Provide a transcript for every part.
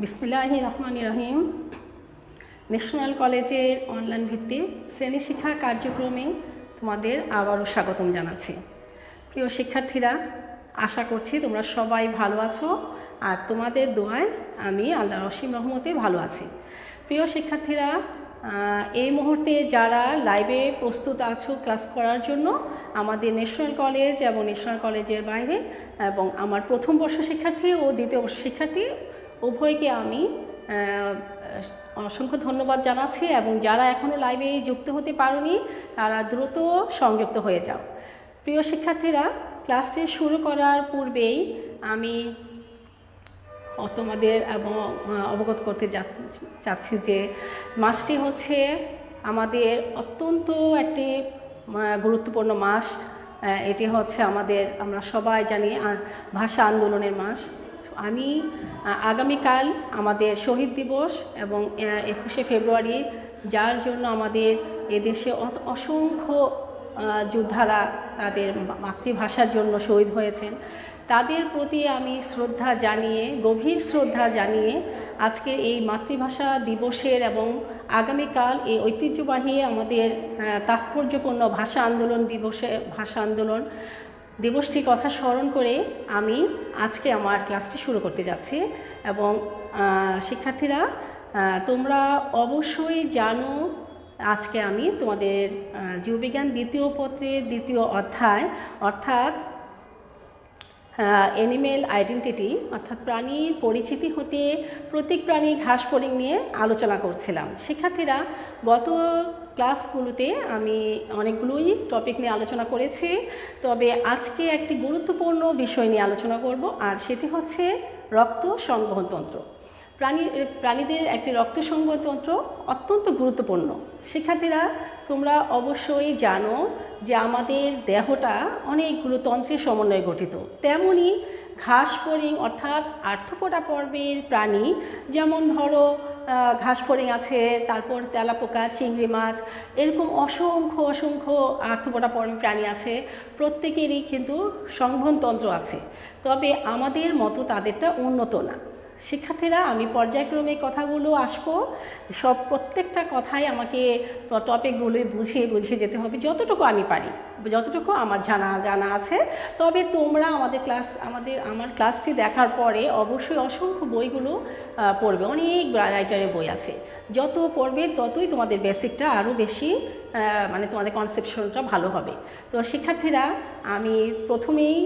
বিসমিল্লাহির রহমানির রহিম। ন্যাশনাল কলেজের অনলাইন ভিত্তিক শ্রেণী শিক্ষা কার্যক্রমে তোমাদের আবারও স্বাগতম জানাচ্ছি। প্রিয় শিক্ষার্থীরা, আশা করছি তোমরা সবাই ভালো আছো আর তোমাদের দোয়ায় আমি আল্লাহর অসীম রহমতে ভালো আছি। প্রিয় শিক্ষার্থীরা, এই মুহূর্তে যারা লাইভে প্রস্তুত আছো ক্লাস করার জন্য, আমাদের ন্যাশনাল কলেজ এবং ন্যাশনাল কলেজের বাইরে এবং আমার প্রথম বর্ষ শিক্ষার্থী ও দ্বিতীয় বর্ষ শিক্ষার্থী উভয়কে আমি অসংখ্য ধন্যবাদ জানাচ্ছি এবং যারা এখনও লাইভে যুক্ত হতে পারোনি তারা দ্রুত সংযুক্ত হয়ে যাও। প্রিয় শিক্ষার্থীরা, ক্লাসটি শুরু করার পূর্বেই আমি তোমাদের এবং অবগত করতে চাচ্ছি যে মাসটি হচ্ছে আমাদের অত্যন্ত একটি গুরুত্বপূর্ণ মাস। এটি হচ্ছে আমরা সবাই জানি ভাষা আন্দোলনের মাস। আমি আগামীকাল আমাদের শহীদ দিবস এবং 21শে ফেব্রুয়ারি, যার জন্য আমাদের এদেশে অসংখ্য যোদ্ধারা তাদের মাতৃভাষার জন্য শহীদ হয়েছেন, তাদের প্রতি আমি গভীর শ্রদ্ধা জানিয়ে আজকে এই মাতৃভাষা দিবসের এবং আগামীকাল এই ঐতিহ্যবাহী আমাদের তাৎপর্যপূর্ণ ভাষা আন্দোলন দিবসটির কথা স্মরণ করে আমি আজকে আমার ক্লাসটি শুরু করতে যাচ্ছি। এবং শিক্ষার্থীরা, তোমরা অবশ্যই জানো আজকে আমি তোমাদের জীববিজ্ঞান দ্বিতীয় পত্রের দ্বিতীয় অধ্যায় অর্থাৎ অ্যানিমেল আইডেন্টিটি অর্থাৎ প্রাণীর পরিচিতি হতে প্রত্যেক প্রাণী ঘাস ফড়িং নিয়ে আলোচনা করছিলাম। শিক্ষার্থীরা, গত ক্লাসগুলোতে আমি অনেকগুলোই টপিক নিয়ে আলোচনা করেছি, তবে আজকে একটি গুরুত্বপূর্ণ বিষয় নিয়ে আলোচনা করব, আর সেটি হচ্ছে রক্ত সংবহনতন্ত্র। প্রাণীদের একটি রক্ত সংবহনতন্ত্র অত্যন্ত গুরুত্বপূর্ণ। শিক্ষার্থীরা, তোমরা অবশ্যই জানো যে আমাদের দেহটা অনেকগুলো তন্ত্রের সমন্বয়ে গঠিত। তেমনি ঘাস ফড়িং অর্থাৎ আর্থ্রোপোডা পর্বের প্রাণী, যেমন ধরো ঘাস ফড়িং আছে, তারপর তেলাপোকা, চিংড়ি মাছ, এরকম অসংখ্য আর্থ্রোপোডা পর্বের প্রাণী আছে। প্রত্যেকেরই কিন্তু সংবহনতন্ত্র আছে, তবে আমাদের মতো তাদেরটা উন্নত না। শিক্ষার্থীরা, আমি পর্যায়ক্রমে কথাগুলো আসবো, প্রত্যেকটা কথাই আমাকে টপিকগুলোই বুঝিয়ে যেতে হবে যতটুকু আমি পারি, যতটুকু আমার জানা আছে। তবে তোমরা আমার ক্লাসটি দেখার পরে অবশ্যই অসংখ্য বইগুলো পড়বে। অনেক রাইটারের বই আছে, যত পড়বে ততই তোমাদের বেসিকটা আরও বেশি তোমাদের কনসেপশনটা ভালো হবে। তো শিক্ষার্থীরা, আমি প্রথমেই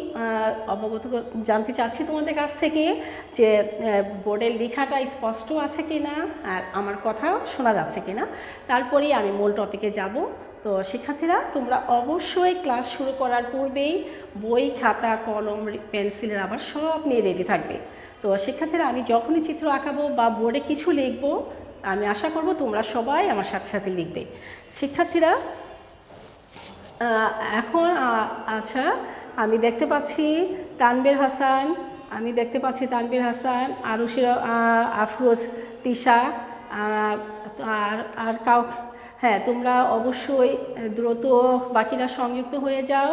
অবগত জানতে চাচ্ছি তোমাদের কাছ থেকে যে বোর্ডের লেখাটা স্পষ্ট আছে কিনা আর আমার কথা শোনা যাচ্ছে কিনা, তারপরেই আমি মূল টপিকে যাব। তো শিক্ষার্থীরা, তোমরা অবশ্যই ক্লাস শুরু করার পূর্বেই বই, খাতা, কলম, পেন্সিলের আবার সব নিয়ে রেডি থাকবে। তো শিক্ষার্থীরা, আমি যখনই চিত্র আঁকাবো বা বোর্ডে কিছু লিখবো, আমি আশা করব তোমরা সবাই আমার সাথে লিখবে। শিক্ষার্থীরা, এখন আমি দেখতে পাচ্ছি তানভীর হাসান, আফরোজ, তিশা আর হ্যাঁ, তোমরা অবশ্যই দ্রুত বাকিরা সংযুক্ত হয়ে যাও।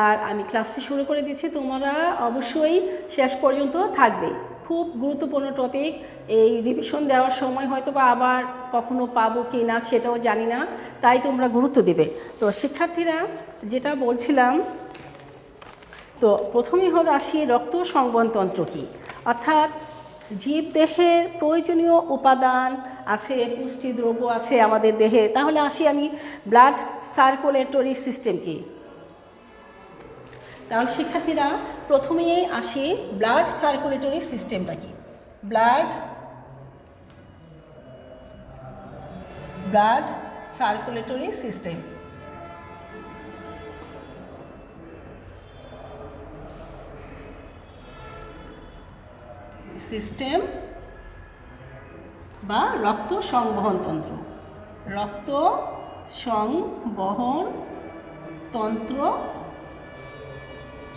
আর আমি ক্লাসটি শুরু করে দিচ্ছি, তোমরা অবশ্যই শেষ পর্যন্ত থাকবে। খুব গুরুত্বপূর্ণ টপিক, এই রিভিশন দেওয়ার সময় হয়তো বা আবার কখনো পাবো কি না সেটাও জানি না, তাই তোমরা গুরুত্ব দেবে। তো শিক্ষার্থীরা, যেটা বলছিলাম, তো প্রথমেই আসি রক্ত সংবহনতন্ত্র কী, অর্থাৎ জীবদেহের প্রয়োজনীয় উপাদান আছে, পুষ্টি দ্রব্য আছে আমাদের দেহে। তাহলে আসি আমি ব্লাড সার্কুলেটরি সিস্টেম কি। তাহলে শিক্ষার্থীরা, প্রথমেই আসি ব্লাড সার্কুলেটরি সিস্টেমটা কি। ব্লাড সার্কুলেটরি সিস্টেম বা রক্ত সংবহনতন্ত্র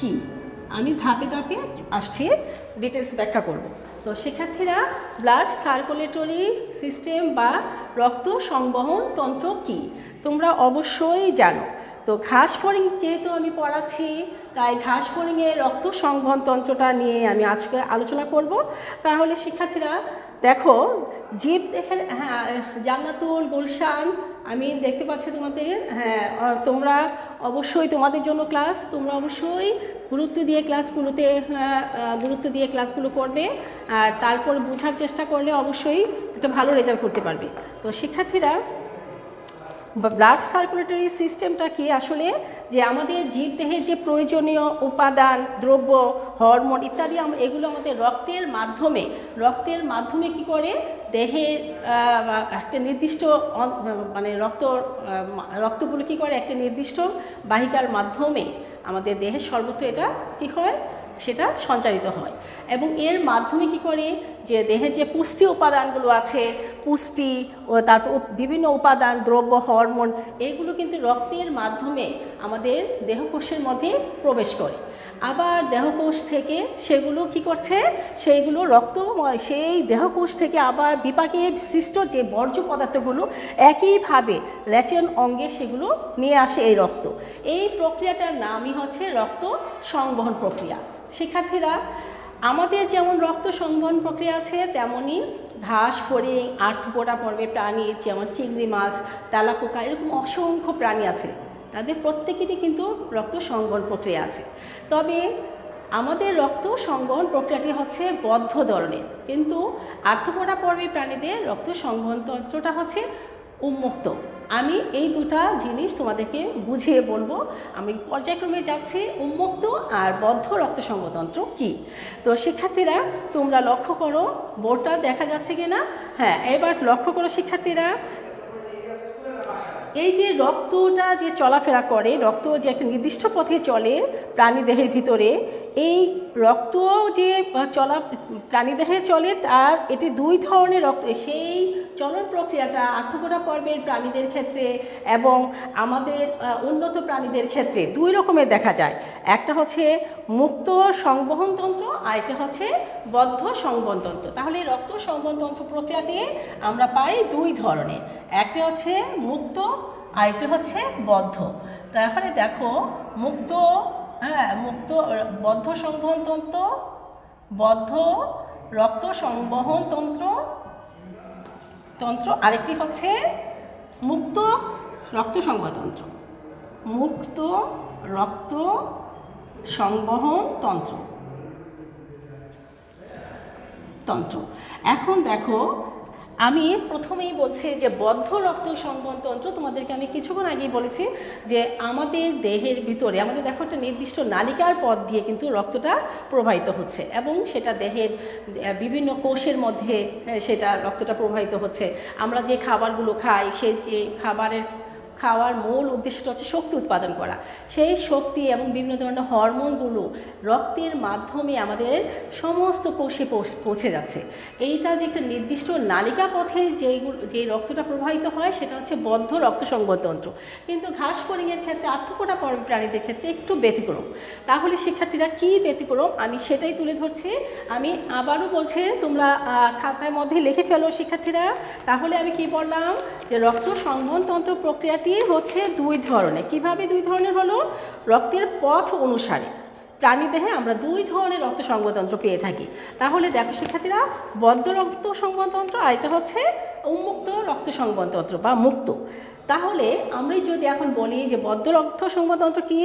কি, আমি ধাপে ধাপে আসছি, ডিটেলস ব্যাখ্যা করব। তো শিক্ষার্থীরা, ব্লাড সার্কুলেটরি সিস্টেম বা রক্ত সংবহনতন্ত্র কি তোমরা অবশ্যই জানো। তো ঘাস ফড়িং যেহেতু আমি পড়াচ্ছি, তাই ঘাস ফড়িংয়ের রক্ত সংবহন তন্ত্রটা নিয়ে আমি আজকে আলোচনা করব। তাহলে শিক্ষার্থীরা দেখো, জীব দেখেন, হ্যাঁ, জান্নাতুল, গুলশান, আমি দেখতে পাচ্ছি তোমাদের, হ্যাঁ, তোমরা অবশ্যই তোমাদের জন্য ক্লাস, তোমরা অবশ্যই গুরুত্ব দিয়ে ক্লাসগুলো করবে, আর তারপর বোঝার চেষ্টা করলে অবশ্যই একটা ভালো রেজাল্ট করতে পারবে। তো শিক্ষার্থীরা, ব্লাড সার্কুলেটরি সিস্টেমটা কি আসলে, যে আমাদের জীবদেহের যে প্রয়োজনীয় উপাদান, দ্রব্য, হরমোন ইত্যাদি এগুলো আমাদের রক্তের মাধ্যমে কি করে দেহের একটা নির্দিষ্ট মানে রক্তগুলো কি করে একটা নির্দিষ্ট বাহিকার মাধ্যমে আমাদের দেহের সর্বত্র এটা কি হয়, সেটা সঞ্চারিত হয়। এবং এর মাধ্যমে কি করে যে দেহের যে পুষ্টি উপাদানগুলো আছে, পুষ্টি ও তারপর বিভিন্ন উপাদান, দ্রব্য, হরমোন, এইগুলো কিন্তু রক্তের মাধ্যমে আমাদের দেহকোষের মধ্যে প্রবেশ করে। আবার দেহকোষ থেকে সেগুলো কি করছে, সেইগুলো সেই দেহকোষ থেকে আবার বিপাকের সৃষ্ট যে বর্জ্য পদার্থগুলো একইভাবে রেচন অঙ্গে সেগুলো নিয়ে আসে এই রক্ত। এই প্রক্রিয়াটার নামই হচ্ছে রক্ত সংবহন প্রক্রিয়া। শিক্ষার্থীরা, আমাদের যেমন রক্ত সংবহন প্রক্রিয়া আছে, তেমনই ঘাস ফড়িং, আর্থ্রোপোডা পর্বের প্রাণী যেমন চিংড়ি মাছ, তেলাপোকা, এরকম অসংখ্য প্রাণী আছে, তাদের প্রত্যেকেরই কিন্তু রক্ত সংবহন প্রক্রিয়া আছে। তবে আমাদের রক্ত সংবহন প্রক্রিয়াটি হচ্ছে বদ্ধ ধরনের, কিন্তু আর্থ্রোপোডা পর্বের প্রাণীদের রক্ত সংবহন তন্ত্রটা হচ্ছে উন্মুক্ত। আমি এই দুটা জিনিস তোমাদেরকে বুঝিয়ে বলবো। আমি পর্যায়ক্রমে যাচ্ছি, উন্মুক্ত আর বদ্ধ রক্ত সংবহনতন্ত্র কী। তো শিক্ষার্থীরা, তোমরা লক্ষ্য করো, বোর্ডটা দেখা যাচ্ছে কিনা? হ্যাঁ, এবার লক্ষ্য করো শিক্ষার্থীরা, এই যে রক্তটা যে চলাফেরা করে, রক্ত যে একটা নির্দিষ্ট পথে চলে প্রাণীদেহের ভিতরে, এই রক্ত যে প্রাণীদেহে চলে, তার এটি দুই ধরনের রক্ত। সেই চলন প্রক্রিয়াটা আর্থ্রোপোডা পর্বের প্রাণীদের ক্ষেত্রে এবং আমাদের উন্নত প্রাণীদের ক্ষেত্রে দুই রকমের দেখা যায়। একটা হচ্ছে মুক্ত সংবহনতন্ত্র, আর একটা হচ্ছে বদ্ধ সংবহনতন্ত্র। তাহলে রক্ত সংবহনতন্ত্র প্রক্রিয়াটি আমরা পাই দুই ধরনের, একটা হচ্ছে মুক্ত আর একটা হচ্ছে বদ্ধ। তাহলে দেখো, বদ্ধ সংবহনতন্ত্র, বদ্ধ রক্ত সংবহনতন্ত্র, আরেকটি হচ্ছে মুক্ত রক্ত সংবহনতন্ত্র, মুক্ত রক্ত সংবহনতন্ত্র। এখন দেখো, আমি প্রথমেই বলছি যে বদ্ধ রক্ত সংবহনতন্ত্র, তোমাদেরকে আমি কিছুক্ষণ আগেই বলেছি যে আমাদের দেহের ভিতরে আমাদের দেখো একটা নির্দিষ্ট নালিকার পথ দিয়ে কিন্তু রক্তটা প্রবাহিত হচ্ছে, এবং সেটা দেহের বিভিন্ন কোষের মধ্যে সেটা রক্তটা প্রবাহিত হচ্ছে। আমরা যে খাবারগুলো খাই, সে যে খাওয়ার মূল উদ্দেশ্যটা হচ্ছে শক্তি উৎপাদন করা। সেই শক্তি এবং বিভিন্ন ধরনের হরমোনগুলো রক্তের মাধ্যমে আমাদের সমস্ত কোষে পৌঁছে যাচ্ছে। এইটা যে একটা নির্দিষ্ট নালিকা পথে যে রক্তটা প্রবাহিত হয়, সেটা হচ্ছে বদ্ধ রক্ত সংবহনতন্ত্র। কিন্তু ঘাস ফড়িংয়ের ক্ষেত্রে, আর্থ্রোপোডা প্রাণীদের ক্ষেত্রে একটু ব্যতিক্রম। তাহলে শিক্ষার্থীরা, কি ব্যতিক্রম আমি সেটাই তুলে ধরছি। আমি আবারও বলছি, তোমরা খাতার মধ্যে লিখে ফেলো শিক্ষার্থীরা। তাহলে আমি কি বললাম, যে রক্ত সংবহনতন্ত্র প্রক্রিয়া হচ্ছে দুই ধরনের। কিভাবে দুই ধরনের হলো? রক্তের পথ অনুসারে প্রাণীদেহে আমরা দুই ধরনের রক্ত সংবহনতন্ত্র পেয়ে থাকি। তাহলে দেখো শিক্ষার্থীরা, বদ্ধ রক্ত সংবহনতন্ত্র আর এটা হচ্ছে উন্মুক্ত রক্ত সংবহনতন্ত্র বা মুক্ত। তাহলে আমরা যদি এখন বলি যে বদ্ধ রক্ত সংবহনতন্ত্র কি,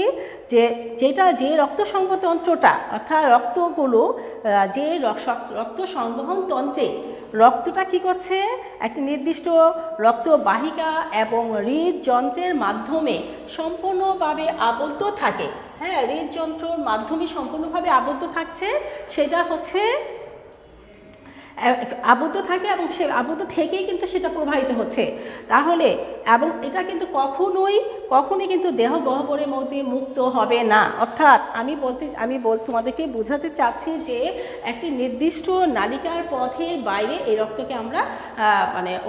যে রক্ত সংবহনতন্ত্রটা অর্থাৎ রক্তগুলো যে রক্ত সংবহনতন্ত্রে রক্তটা কি করছে, একটি নির্দিষ্ট রক্তবাহিকা এবং হৃদযন্ত্রের মাধ্যমে সম্পূর্ণভাবে আবদ্ধ থাকে। হ্যাঁ, হৃদযন্ত্রের মাধ্যমে সম্পূর্ণভাবে আবদ্ধ থাকছে, সেটা হচ্ছে আবদ্ধ থাকে এবং সে আবদ্ধ থেকেই কিন্তু সেটা প্রবাহিত হচ্ছে। তাহলে এবং এটা কিন্তু কখনোই কিন্তু দেহ গহ্বরের মধ্যে মুক্ত হবে না। অর্থাৎ আমি তোমাদেরকে বোঝাতে চাচ্ছি যে একটি নির্দিষ্ট নালিকার পথের বাইরে এই রক্তকে আমরা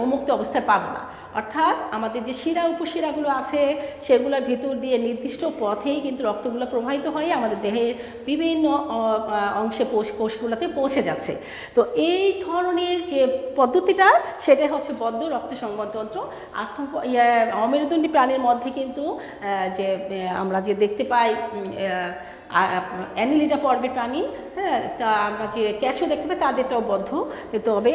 উন্মুক্ত অবস্থায় পাবো না। অর্থাৎ আমাদের যে শিরা উপশিরাগুলো আছে, সেগুলোর ভিতর দিয়ে নির্দিষ্ট পথেই কিন্তু রক্তগুলো প্রবাহিত হয়ে আমাদের দেহের বিভিন্ন অংশে কোষগুলোতে পৌঁছে যাচ্ছে। তো এই ধরনের যে পদ্ধতিটা, সেটা হচ্ছে বদ্ধ রক্ত সংবহনতন্ত্র। অমেরুদণ্ডী প্রাণীর মধ্যে কিন্তু আমরা যে দেখতে পাই অ্যানিলিডা পর্বের প্রাণী, হ্যাঁ, তা আমরা যে ক্যাচও দেখতে পাই তাদেরটাও বদ্ধ, তবে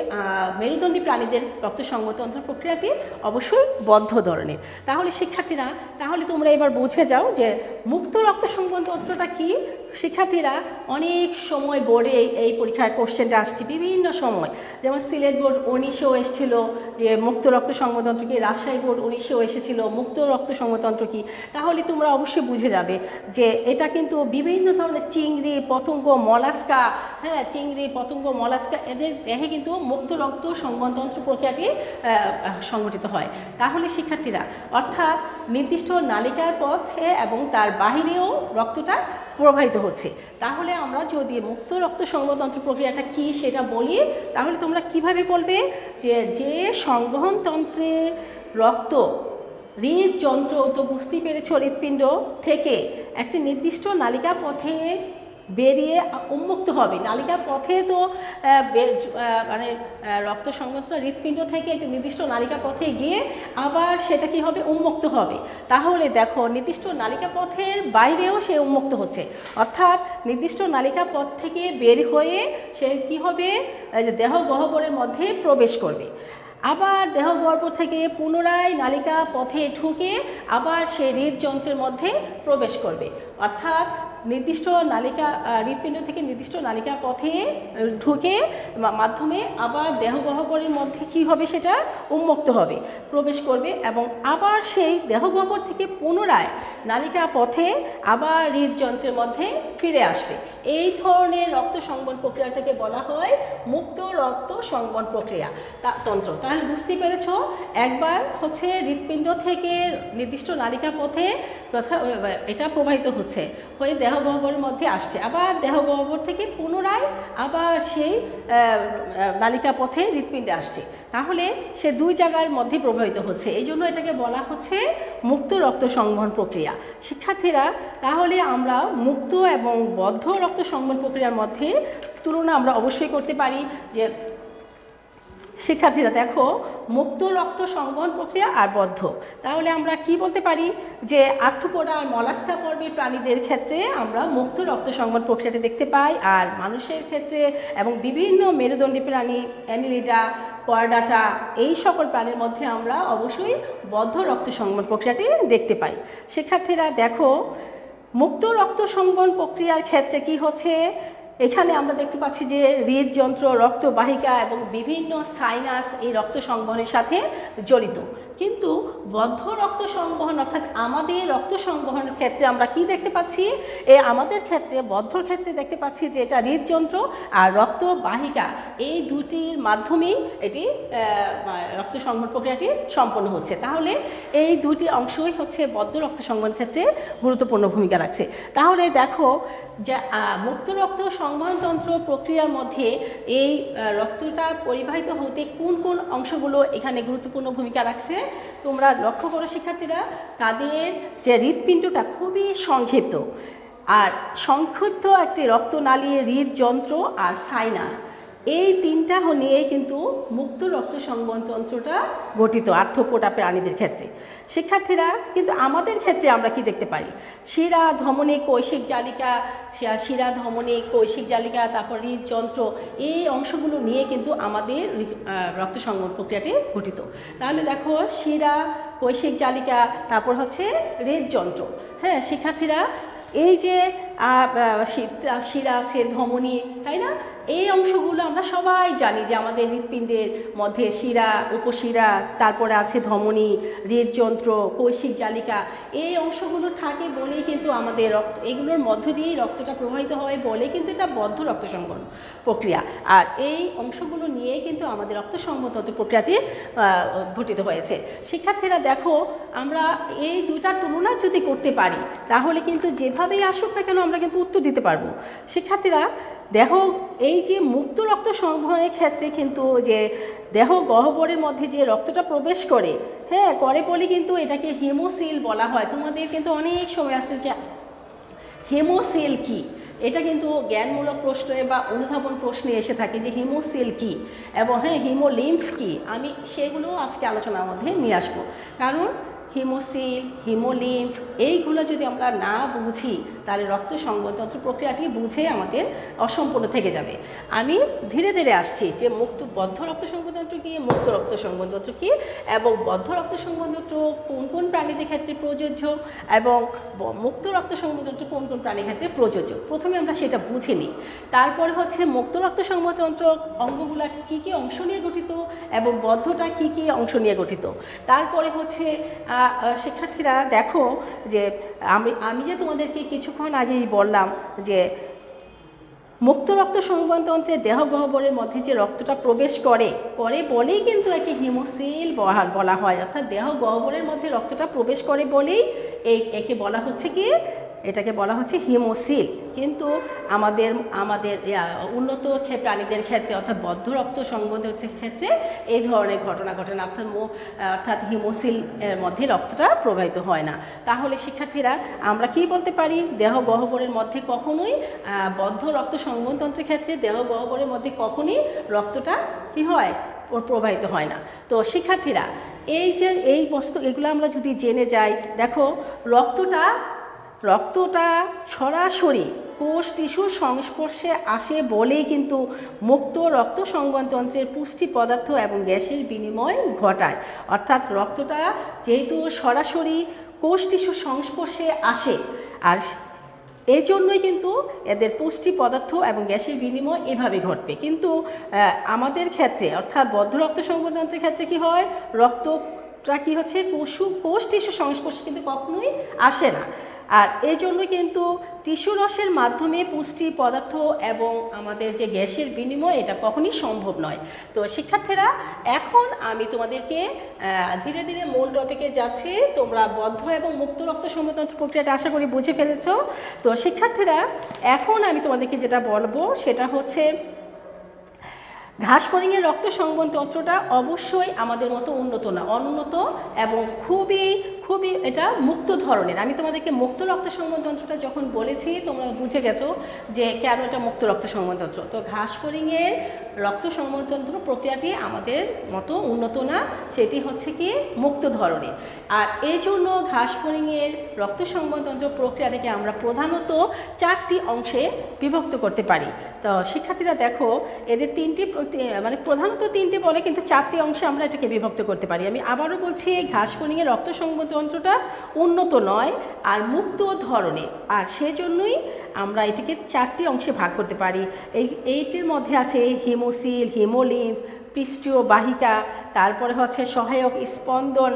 মেরুদণ্ডী প্রাণীদের রক্ত সংবহনতন্ত্র প্রক্রিয়াটি অবশ্যই বদ্ধ ধরনের। তাহলে শিক্ষার্থীরা, তাহলে তোমরা এবার বুঝে যাও যে মুক্ত রক্ত সংবহনতন্ত্রটা কী। শিক্ষার্থীরা অনেক সময় বোর্ডে এই পরীক্ষার কোশ্চেনটা আসছে বিভিন্ন সময়, যেমন সিলেট বোর্ড 1900 এসেছিল যে মুক্ত রক্ত সংবহনতন্ত্র কী, রাজশাহী বোর্ড 1900 এসেছিল মুক্ত রক্ত সংবহনতন্ত্র কী। তাহলে তোমরা অবশ্যই বুঝে যাবে যে এটা কিন্তু বিভিন্ন ধরনের চিংড়ি, পতঙ্গ, মলাস্কা, হ্যাঁ, চিংড়ি, পতঙ্গ, মলাস্কা, এদের দেহে কিন্তু মুক্ত রক্ত সংবহনতন্ত্র প্রক্রিয়াটি সংঘটিত হয়। তাহলে শিক্ষার্থীরা, অর্থাৎ নির্দিষ্ট নালিকার পথে এবং তার বাহিরেও রক্তটা প্রবাহিত হচ্ছে। তাহলে আমরা যদি মুক্ত রক্ত সংবহনতন্ত্র প্রক্রিয়াটা কী সেটা বলি, তাহলে তোমরা কিভাবে বলবে যে সংবহনতন্ত্রে রক্ত হৃদযন্ত্র, তো বুঝতেই পেরেছ, হৃৎপিণ্ড থেকে একটি নির্দিষ্ট নালিকা পথে বেরিয়ে উন্মুক্ত হবে। নালিকা পথে তো মানে রক্ত সংবহন হৃৎপিণ্ড থেকে একটি নির্দিষ্ট নালিকা পথে গিয়ে আবার সেটা কি হবে, উন্মুক্ত হবে। তাহলে দেখো নির্দিষ্ট নালিকা পথের বাইরেও সে উন্মুক্ত হচ্ছে, অর্থাৎ নির্দিষ্ট নালিকা পথ থেকে বের হয়ে সে কি হবে, যে দেহ গহ্বরের মধ্যে প্রবেশ করবে। আবার দেহগর্ভ থেকে পুনরায় নালিকা পথে ঢুকে আবার সে হৃদযন্ত্রের মধ্যে প্রবেশ করবে, অর্থাৎ নির্দিষ্ট নালিকা হৃৎপিণ্ড থেকে নির্দিষ্ট নালিকা পথে ঢুকে মাধ্যমে আবার দেহগহ্বরের মধ্যে কি হবে, সেটা উন্মুক্ত হবে, প্রবেশ করবে এবং আবার সেই দেহগহ্বর থেকে পুনরায় নালিকা পথে আবার হৃদযন্ত্রের মধ্যে ফিরে আসবে। এই ধরনের রক্ত সংবহন প্রক্রিয়াটাকে বলা হয় মুক্ত রক্ত সংবহন প্রক্রিয়া তন্ত্র। তাহলে বুঝতে পেরেছ, একবার হচ্ছে হৃৎপিণ্ড থেকে নির্দিষ্ট নালিকা পথে এটা প্রবাহিত হচ্ছে, হয়ে দেহগহ্বরের মধ্যে আসছে, আবার দেহগহ্বর থেকে পুনরায় আবার সেই নালিকা পথে হৃৎপিণ্ডে আসছে। তাহলে সে দুই জায়গার মধ্যে প্রবাহিত হচ্ছে, এই জন্য এটাকে বলা হচ্ছে মুক্ত রক্ত সংবহন প্রক্রিয়া। শিক্ষার্থীরা, তাহলে আমরা মুক্ত এবং বদ্ধ রক্ত সংবহন প্রক্রিয়ার মধ্যে তুলনা আমরা অবশ্যই করতে পারি। যে শিক্ষার্থীরা দেখো, মুক্ত রক্ত সংবহন প্রক্রিয়া আর বদ্ধ, তাহলে আমরা কি বলতে পারি যে আর্থ্রোপোডা আর মলাস্কা পর্বের প্রাণীদের ক্ষেত্রে আমরা মুক্ত রক্ত সংবহন প্রক্রিয়াটি দেখতে পাই, আর মানুষের ক্ষেত্রে এবং বিভিন্ন মেরুদণ্ডী প্রাণী, অ্যানিলিডা, কর্ডাটা, এই সকল প্রাণীর মধ্যে আমরা অবশ্যই বদ্ধ রক্ত সংবহন প্রক্রিয়াটি দেখতে পাই। শিক্ষার্থীরা দেখো, মুক্ত রক্ত সংবহন প্রক্রিয়ার ক্ষেত্রে কি হচ্ছে, এখানে আমরা দেখতে পাচ্ছি যে হৃদযন্ত্র, রক্তবাহিকা এবং বিভিন্ন সাইনাস এই রক্ত সংবহনের সাথে জড়িত। কিন্তু বদ্ধ রক্ত সংবহন অর্থাৎ আমাদের রক্ত সংবহনের ক্ষেত্রে আমরা কি দেখতে পাচ্ছি, আমাদের ক্ষেত্রে বদ্ধর ক্ষেত্রে দেখতে পাচ্ছি যে এটা হৃদযন্ত্র আর রক্তবাহিকা এই দুটির মাধ্যমেই এটি রক্ত সংবহন প্রক্রিয়াটি সম্পন্ন হচ্ছে। তাহলে এই দুটি অংশই হচ্ছে বদ্ধ রক্ত সংবহনের ক্ষেত্রে গুরুত্বপূর্ণ ভূমিকা রাখছে। তাহলে দেখো যে মুক্ত রক্ত সংবহনতন্ত্র প্রক্রিয়ার মধ্যে এই রক্তটা পরিবাহিত হতে কোন কোন অংশগুলো এখানে গুরুত্বপূর্ণ ভূমিকা রাখছে তোমরা লক্ষ্য করো শিক্ষার্থীরা। তাদের যে হৃৎপিণ্ডটা খুবই সংক্ষিপ্ত, আর সংক্ষিপ্ত একটি রক্তনালী, হৃদযন্ত্র আর সাইনাস, এই তিনটা নিয়েই কিন্তু মুক্ত রক্ত সংবহনতন্ত্রটা গঠিত আর্থ্রোপোডা প্রাণীদের ক্ষেত্রে। শিক্ষার্থীরা, কিন্তু আমাদের ক্ষেত্রে আমরা কি দেখতে পারি, শিরা, ধমনী, কৈশিক জালিকা, শিরা, ধমনী, কৈশিক জালিকা, তারপর হৃদযন্ত্র, এই অংশগুলো নিয়ে কিন্তু আমাদের রক্ত সংবহন প্রক্রিয়াটি গঠিত। তাহলে দেখো, শিরা, কৈশিক জালিকা, তারপর হচ্ছে হৃদযন্ত্র। হ্যাঁ শিক্ষার্থীরা, এই যে শিরা আছে, ধমনী, তাই না, এই অংশগুলো আমরা সবাই জানি যে আমাদের হৃৎপিণ্ডের মধ্যে শিরা, উপশিরা, তারপরে আছে ধমনী, হৃদযন্ত্র, কৈশিক জালিকা, এই অংশগুলো থাকে বলেই কিন্তু আমাদের রক্ত, এগুলোর মধ্য দিয়েই রক্তটা প্রবাহিত হয় বলে কিন্তু এটা বদ্ধ রক্ত সংবহন প্রক্রিয়া। আর এই অংশগুলো নিয়েই কিন্তু আমাদের রক্ত সংবহনতন্ত্র প্রক্রিয়াটি গঠিত হয়েছে। শিক্ষার্থীরা দেখো, আমরা এই দুটা তুলনা যদি করতে পারি তাহলে কিন্তু যেভাবেই আসুক না কেন আমরা কিন্তু উত্তর দিতে পারবো। শিক্ষার্থীরা দেখো, এই যে মুক্ত রক্ত সংবহনের ক্ষেত্রে কিন্তু যে দেহ গহ্বরের মধ্যে যে রক্তটা প্রবেশ করে, হ্যাঁ করে বলে কিন্তু এটাকে হিমোসিল বলা হয়। তোমাদের কিন্তু অনেক সময় আসছে যে হিমোসিল কি, এটা কিন্তু জ্ঞানমূলক প্রশ্নে বা অনুধাবন প্রশ্নে এসে থাকে যে হিমোসিল কি এবং হ্যাঁ হিমোলিম্ফ কি, আমি সেগুলো আজকে আলোচনার মধ্যে নিয়ে আসবো। কারণ হিমোসিল, হিমোলিম্ফ এইগুলো যদি আমরা না বুঝি তাহলে রক্ত সংবহনতন্ত্র প্রক্রিয়াটি বুঝে আমাদের অসম্পূর্ণ থেকে যাবে। আমি ধীরে ধীরে আসছি যে বদ্ধ রক্ত সংবহনতন্ত্র কী, মুক্ত রক্ত সংবহনতন্ত্র কী, এবং বদ্ধ রক্ত সংবহনতন্ত্র কোন কোন প্রাণীদের ক্ষেত্রে প্রযোজ্য এবং মুক্ত রক্ত সংবহনতন্ত্র কোন কোন প্রাণীর ক্ষেত্রে প্রযোজ্য। প্রথমে আমরা সেটা বুঝে নিই। তারপরে হচ্ছে মুক্ত রক্ত সংবহনতন্ত্র অঙ্গগুলো কী কী অংশ নিয়ে গঠিত এবং বদ্ধটা কী কী অংশ নিয়ে গঠিত। তারপরে হচ্ছে শিক্ষার্থীরা দেখো যে আমি যে তোমাদেরকে কিছুক্ষণ আগেই বললাম যে মুক্ত রক্ত সংবহনতন্ত্রের দেহ গহ্বরের মধ্যে যে রক্তটা প্রবেশ করে বলেই কিন্তু একে হিমোসিল বলা হয়, অর্থাৎ দেহ গহ্বরের মধ্যে রক্তটা প্রবেশ করে বলেই একে বলা হচ্ছে কি, এটাকে বলা হচ্ছে হিমোসিল। কিন্তু আমাদের উন্নত প্রাণীদের ক্ষেত্রে অর্থাৎ বদ্ধ রক্ত সংবহনের ক্ষেত্রে এই ধরনের ঘটনা ঘটে না, অর্থাৎ হিমোসিল এর মধ্যে রক্তটা প্রবাহিত হয় না। তাহলে শিক্ষার্থীরা আমরা কি বলতে পারি, দেহ গহ্বরের মধ্যে কখনোই বদ্ধ রক্ত সংবহনতন্ত্রের ক্ষেত্রে দেহ গহ্বরের মধ্যে কখনোই রক্তটা কি হয়, প্রবাহিত হয় না। তো শিক্ষার্থীরা এই বস্তু এগুলো আমরা যদি জেনে যাই, দেখো রক্তটা সরাসরি কোষ টিস্যুর সংস্পর্শে আসে বলেই কিন্তু মুক্ত রক্ত সংবহনতন্ত্রের পুষ্টি পদার্থ এবং গ্যাসের বিনিময় ঘটায়। অর্থাৎ রক্তটা যেহেতু সরাসরি কোষ টিস্যুর সংস্পর্শে আসে, আর এই জন্যই কিন্তু এদের পুষ্টি পদার্থ এবং গ্যাসের বিনিময় এভাবে ঘটবে। কিন্তু আমাদের ক্ষেত্রে অর্থাৎ বদ্ধ রক্ত সংবহনতন্ত্রের ক্ষেত্রে কি হয়, রক্তটা কি হচ্ছে কোষ টিস্যুর সংস্পর্শে কিন্তু কখনোই আসে না, আর এই জন্য কিন্তু টিস্যু রসের মাধ্যমে পুষ্টি পদার্থ এবং আমাদের যে গ্যাসের বিনিময় এটা কখনই সম্ভব নয়। তো শিক্ষার্থীরা এখন আমি তোমাদেরকে ধীরে ধীরে মূল টপিকে যাচ্ছি। তোমরা বদ্ধ এবং মুক্ত রক্ত সংবহনতন্ত্র প্রক্রিয়াটা আশা করি বুঝে ফেলেছো। তো শিক্ষার্থীরা এখন আমি তোমাদেরকে যেটা বলবো সেটা হচ্ছে ঘাসফড়িংয়ের রক্ত সংবহনতন্ত্রটা অবশ্যই আমাদের মতো উন্নত না, অনুন্নত এবং খুবই এটা মুক্ত ধরনের। আমি তোমাদেরকে মুক্ত রক্ত সংবহনতন্ত্রটা যখন বলেছি তোমরা বুঝে গেছো যে কেন এটা মুক্ত রক্ত সংবহনতন্ত্র। তো ঘাসফড়িংয়ের রক্ত সংবহনতন্ত্র প্রক্রিয়াটি আমাদের মতো উন্নত না, সেটি হচ্ছে কি মুক্ত ধরনের। আর এই জন্য ঘাসফড়িংয়ের রক্ত সংবহনতন্ত্র প্রক্রিয়াটাকে আমরা প্রধানত 4টি অংশে বিভক্ত করতে পারি। তো শিক্ষার্থীরা দেখো এদের প্রধানত 3টি বলে, কিন্তু 4টি অংশে আমরা এটাকে বিভক্ত করতে পারি। আমি আবারও বলছি, ঘাসফড়িংয়ের রক্ত সংবহনতন্ত্রটা উন্নত নয় আর মুক্ত ধরনের, আর সেজন্যই আমরা এটিকে 4টি অংশে ভাগ করতে পারি। এইটির মধ্যে আছে হিমোসিল, হিমোলিম্ফ, পৃষ্ঠীয় বাহিকা, তারপরে হচ্ছে সহায়ক স্পন্দন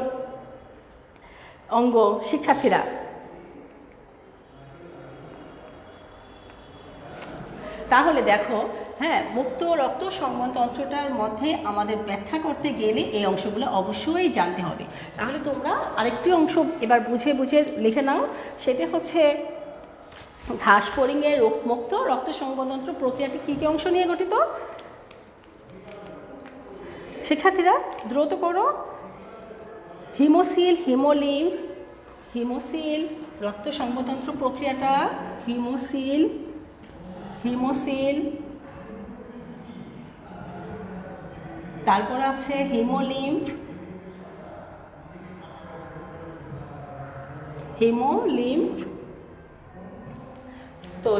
অঙ্গ। শিক্ষার্থীরা তাহলে দেখো, মুক্ত রক্ত সংবহনতন্ত্রটার মধ্যে আমাদের ব্যাখ্যা করতে গেলে এই অংশগুলো অবশ্যই জানতে হবে। তাহলে তোমরা আরেকটি অংশ এবার বুঝে লিখে নাও, সেটা হচ্ছে ঘাসফড়িংয়ের মুক্ত রক্ত সংবহনতন্ত্র প্রক্রিয়াটি কী কী অংশ নিয়ে গঠিত। শিক্ষার্থীরা দ্রুত করো। হিমোসিল, হিমোসিল রক্ত সংবহনতন্ত্র প্রক্রিয়াটা হিমোসিল, তারপর আছে হিমোলিম্ফ, তো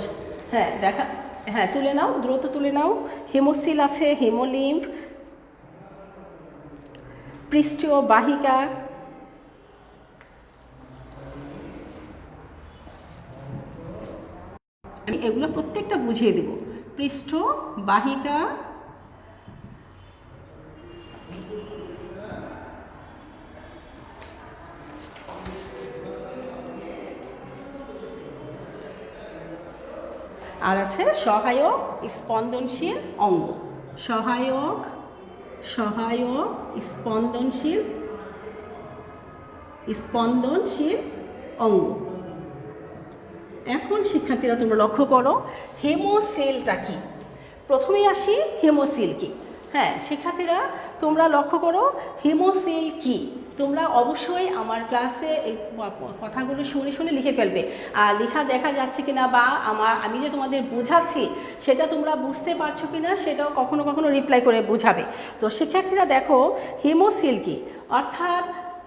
তুলে নাও, দ্রুত তুলে নাও। হিমোসিল আছে, হিমোলিম্ফ, পৃষ্ঠীয় বাহিকা, আমি এগুলো প্রত্যেকটা বুঝিয়ে দেব। পৃষ্ঠ বাহিকা, আর আছে সহায়ক স্পন্দনশীল অঙ্গ, সহায়ক স্পন্দনশীল অঙ্গ। এখন শিক্ষার্থীরা তোমরা লক্ষ্য করো হেমোসিলটা কি। প্রথমেই আসি হেমোসিল কি। শিক্ষার্থীরা তোমরা লক্ষ্য করো হেমোসিল কি। তোমরা অবশ্যই আমার ক্লাসে এই কথাগুলো শুনে লিখে ফেলবে, আর লেখা দেখা যাচ্ছে কিনা বা আমি যে তোমাদের বোঝাচ্ছি সেটা তোমরা বুঝতে পারছো কিনা সেটাও কখনো কখনো রিপ্লাই করে বোঝাবে। তো শিক্ষার্থীরা দেখো হেমোসিল কি, অর্থাৎ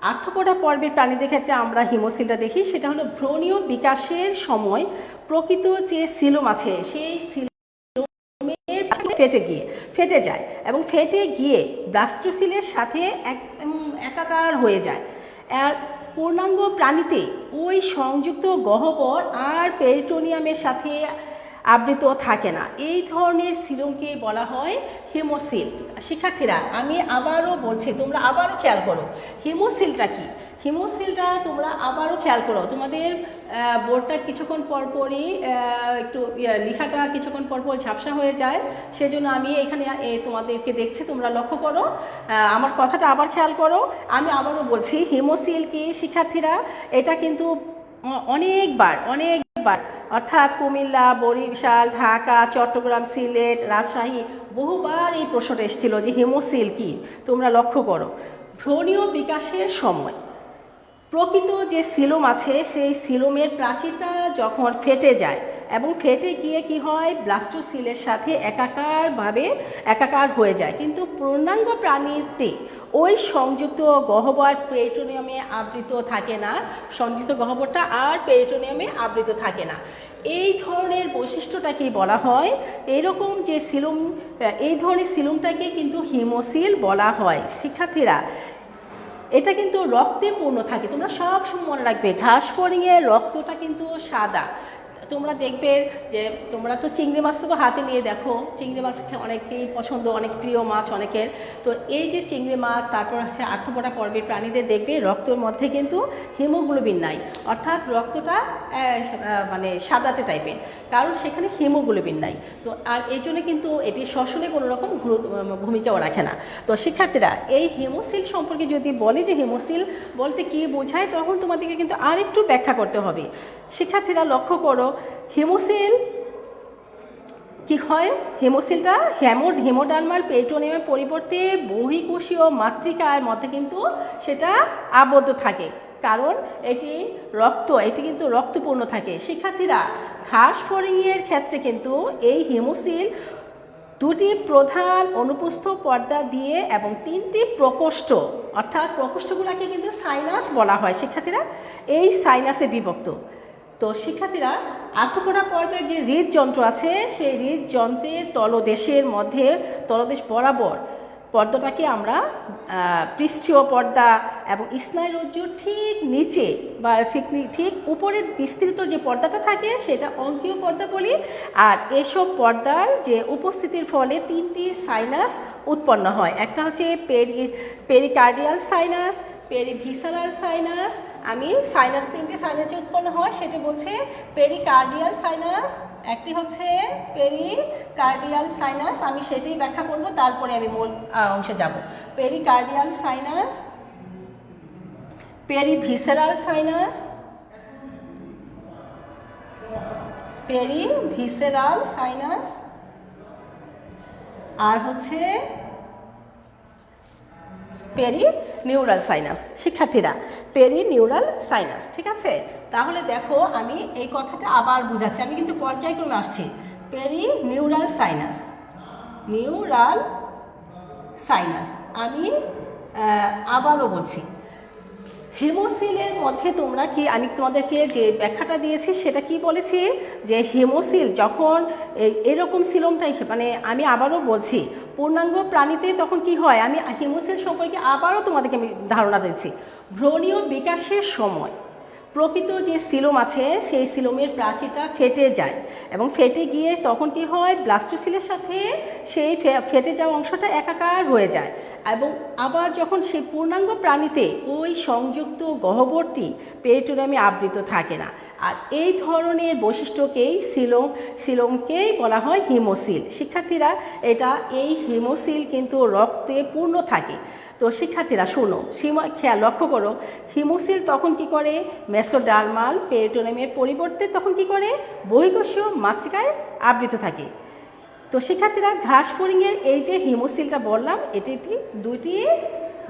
আর্থ্রোপোডা পর্বের প্রাণীদের ক্ষেত্রে আমরা হিমোসিলটা দেখি, সেটা হলো ভ্রূণীয় বিকাশের সময় প্রকৃত যে সিলোম আছে সেই সিলোমের ফেটে যায় এবং ফেটে গিয়ে ব্লাস্টোসিলের সাথে একাকার হয়ে যায়। আর পূর্ণাঙ্গ প্রাণীতে ওই সংযুক্ত গহ্বর আর পেরিটোনিয়ামের সাথে আবৃত থাকে না। এই ধরনের সিলোমকে বলা হয় হিমোসিল। শিক্ষার্থীরা আমি আবারও বলছি, তোমরা আবারও খেয়াল করো হিমোসিলটা কি। হিমোসিলটা তোমরা আবারও খেয়াল করো, তোমাদের বোর্ডটা কিছুক্ষণ পরপরই একটু লেখাটা কিছুক্ষণ পরপর ঝাপসা হয়ে যায়, সেজন্য আমি এখানে তোমাদেরকে দেখছি, তোমরা লক্ষ্য করো, আমার কথাটা আবার খেয়াল করো। আমি আবারও বলছি হিমোসিল কি শিক্ষার্থীরা, এটা কিন্তু অনেকবার অর্থাৎ কুমিল্লা, বরিশাল, ঢাকা, চট্টগ্রাম, সিলেট, রাজশাহী বহুবার এই প্রশ্নটা এসেছিল যে হিমোসিল কি। তোমরা লক্ষ্য করো, ভ্রূণীয় বিকাশের সময় প্রকৃত যে সিলোম আছে সেই সিলোমের প্রাচীরটা যখন ফেটে যায় এবং ফেটে গিয়ে কি হয়, ব্লাস্টোসিলের সাথে একাকার হয়ে যায়। কিন্তু পূর্ণাঙ্গ প্রাণীতে ওই সংযুক্ত গহ্বর পেরিটোনিয়ামে আবৃত থাকে না, সংযুক্ত গহ্বরটা আর পেরিটোনিয়ামে আবৃত থাকে না। এই ধরনের বৈশিষ্ট্যটাকেই বলা হয়, এরকম যে সিলোম, এই ধরনের সিলোমটাকে কিন্তু হিমোসিল বলা হয়। শিক্ষার্থীরা এটা কিন্তু রক্তে পূর্ণ থাকে, তোমরা সব সময় মনে রাখবে ঘাস ফড়িংয়ের রক্তটা কিন্তু সাদা। তোমরা দেখবে যে তোমরা তো চিংড়ি মাছ তো হাতে নিয়ে দেখো, চিংড়ি মাছ অনেকেই পছন্দ, অনেক প্রিয় মাছ অনেকের। তো এই যে চিংড়ি মাছ, তারপর হচ্ছে আর্থ্রোপোডা পর্বের প্রাণীদের দেখবে রক্তের মধ্যে কিন্তু হিমোগ্লোবিন নাই, অর্থাৎ রক্তটা মানে সাদাটে টাইপের, কারণ সেখানে হিমোগ্লোবিন নাই। তো আর এই জন্য কিন্তু এটি শ্বসনে কোনো রকম ভূমিকাও রাখে না। তো শিক্ষার্থীরা এই হিমোসিল সম্পর্কে যদি বলে যে হিমোসিল বলতে কি বোঝায়, তখন তোমাদেরকে কিন্তু আরেকটু ব্যাখ্যা করতে হবে। শিক্ষার্থীরা লক্ষ্য করো, হিমোসিল কি হয়, হিমোসিলটা হেমোডার্মাল পেরিটোনিয়ামের পরিবর্তে বহিঃকোষীয় মাতৃকার মধ্যে কিন্তু সেটা আবদ্ধ থাকে, কারণ এটি কিন্তু রক্তপূর্ণ থাকে। শিক্ষার্থীরা ঘাস ফড়িংয়ের ক্ষেত্রে কিন্তু এই হিমোসিল দুটি প্রধান অনুপ্রস্থ পর্দা দিয়ে এবং তিনটি প্রকোষ্ঠ, অর্থাৎ প্রকোষ্ঠগুলোকে কিন্তু সাইনাস বলা হয়। শিক্ষার্থীরা এই সাইনাসে বিভক্ত। তো শিক্ষার্থীরা আর্থ্রোপোডা পর্বের যে হৃদযন্ত্র আছে সেই হৃদযন্ত্রের তলদেশ বরাবর পর্দাটাকে আমরা পৃষ্ঠীয় পর্দা এবং স্নায়ুরজ্জুর ঠিক নিচে বা ঠিক উপরে বিস্তৃত যে পর্দাটা থাকে সেটা অঙ্কীয় পর্দা বলি। আর এসব পর্দার যে উপস্থিতির ফলে তিনটি সাইনাস উৎপন্ন হয়, একটা হচ্ছে পেরিকার্ডিয়াল সাইনাস, পেরিভিসারাল সাইনাস। আমি সাইনাস তিনটি সাইনাস যে উৎপন্ন হয় সেটা বলছে পেরিকার্ডিয়াল সাইনাস, একটি হচ্ছে পেরিকার্ডিয়াল সাইনাস, আমি সেটাই ব্যাখ্যা করব, তারপরে আমি মূল অংশে যাব। Pericardial sinus, perivisceral sinus, perivisceral sinus, আর হচ্ছে পেরিনিউরাল সাইনাস। শিক্ষার্থীরা পেরিনিউরাল সাইনাস, ঠিক আছে? তাহলে দেখো আমি এই কথাটা আবার বুঝাচ্ছি, আমি কিন্তু পর্যায়ক্রমে আসছি। পেরিনিউরাল সাইনাস, নিউরাল সাইনাস, আমি আবারও বলছি, হিমোসিলের মধ্যে তোমরা কি, আমি তোমাদেরকে যে ব্যাখ্যাটা দিয়েছি সেটা কি বলেছি, যে হিমোসিল যখন এরকম সিলোমটাই, মানে আমি আবারও বলছি পূর্ণাঙ্গ প্রাণীতে তখন কি হয়, আমি হিমোসিল সম্পর্কে আবারও তোমাদেরকে আমি ধারণা দিচ্ছি। ভ্রূণীয় বিকাশের সময় প্রকৃত যে সিলোম আছে সেই সিলোমের প্রাচীরটা ফেটে যায় এবং ফেটে গিয়ে তখন কি হয়, ব্লাস্টোসিলের সাথে সেই ফেটে যাওয়া অংশটা একাকার হয়ে যায় এবং আবার যখন সেই পূর্ণাঙ্গ প্রাণীতে ওই সংযুক্ত গহ্বরটি পেরিটোনিয়ামে আবৃত থাকে না। আর এই ধরনের বৈশিষ্ট্যকেই সিলোমকেই বলা হয় হিমোসিল। শিক্ষার্থীরা এই হিমোসিল কিন্তু রক্তে পূর্ণ থাকে। তো শিক্ষার্থীরা শোনো, লক্ষ্য করো, হিমোসিল তখন কি করে, মেসোডার্মাল পেরিটোনিয়ামের পরিবর্তে তখন কি করে, বহিঃকোষীয় মাতৃকায় আবৃত থাকে। তো শিক্ষার্থীরা ঘাস ফড়িংয়ের এই যে হিমোসিলটা বললাম, এটি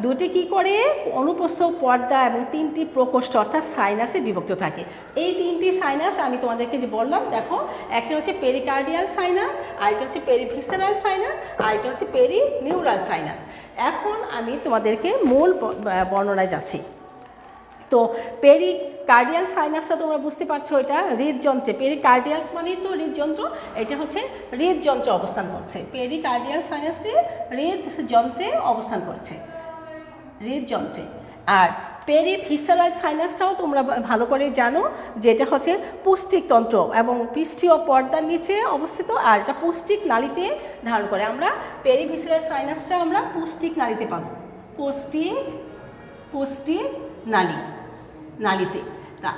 দুটি কি করে, অনুপ্রস্থ পর্দা এবং তিনটি প্রকোষ্ঠ অর্থাৎ সাইনাসে বিভক্ত থাকে। এই তিনটি সাইনাস আমি তোমাদেরকে যে বললাম, দেখো একটা হচ্ছে পেরিকার্ডিয়াল সাইনাস, আরেকটা হচ্ছে পেরিভিসারাল সাইনাস, আরেকটা হচ্ছে পেরিনিউরাল সাইনাস। এখন আমি তোমাদেরকে মূল বর্ণনায় যাচ্ছি। তো পেরিকার্ডিয়াল সাইনাসটা তোমরা বুঝতে পারছো, এটা হৃদযন্ত্রে, পেরিকার্ডিয়াল মানে তো হৃদযন্ত্র, এটা হচ্ছে হৃদযন্ত্রে অবস্থান করছে। পেরিকার্ডিয়াল সাইনাসটি হৃদযন্ত্রে অবস্থান করছে, হৃদযন্ত্রে। আর পেরিভিসারাল সাইনাসটাও তোমরা ভালো করে জানো যে এটা হচ্ছে পুষ্টিকতন্ত্র এবং পৃষ্ঠীয় পর্দার নিচে অবস্থিত, আর এটা পুষ্টিক নালীতে ধারণ করে। আমরা পেরিভিসারাল সাইনাসটা আমরা পুষ্টিক নালীতে পাবো, পুষ্টিক নালীতে। তা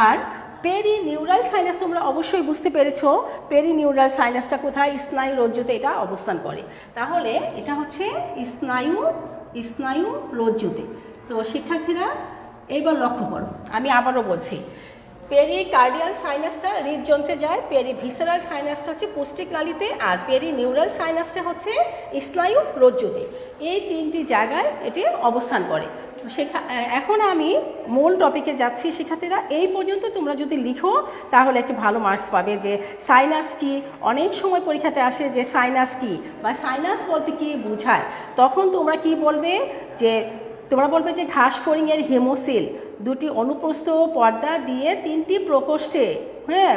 আর পেরিনিউরাল সাইনাস তোমরা অবশ্যই বুঝতে পেরেছো, পেরিনিউরাল সাইনাসটা কোথায়? স্নায়ু রজ্জুতে এটা অবস্থান করে। তাহলে এটা হচ্ছে স্নায়ু রজ্জুতে। তো শিক্ষার্থীরা এইবার লক্ষ্য করো, আমি আবারও বলছি, পেরিকার্ডিয়াল সাইনাসটা হৃদযন্ত্রে যায়, পেরিভিসারাল সাইনাসটা হচ্ছে পুষ্টিক নালীতে, আর পেরিনিউরাল সাইনাসটা হচ্ছে স্নায়ু রজ্জুতে। এই তিনটি জায়গায় এটি অবস্থান করে। এখন আমি মূল টপিকে যাচ্ছি। শিক্ষার্থীরা এই পর্যন্ত তোমরা যদি লিখো তাহলে একটি ভালো মার্কস পাবে। যে সাইনাস কি, অনেক সময় পরীক্ষাতে আসে যে সাইনাস কি বা সাইনাস বলতে কি বোঝায়, তখন তোমরা কি বলবে? যে তোমরা বলবে যে ঘাস ফড়িংয়ের হিমোসিল দুটি অনুপ্রস্থ পর্দা দিয়ে তিনটি প্রকোষ্ঠে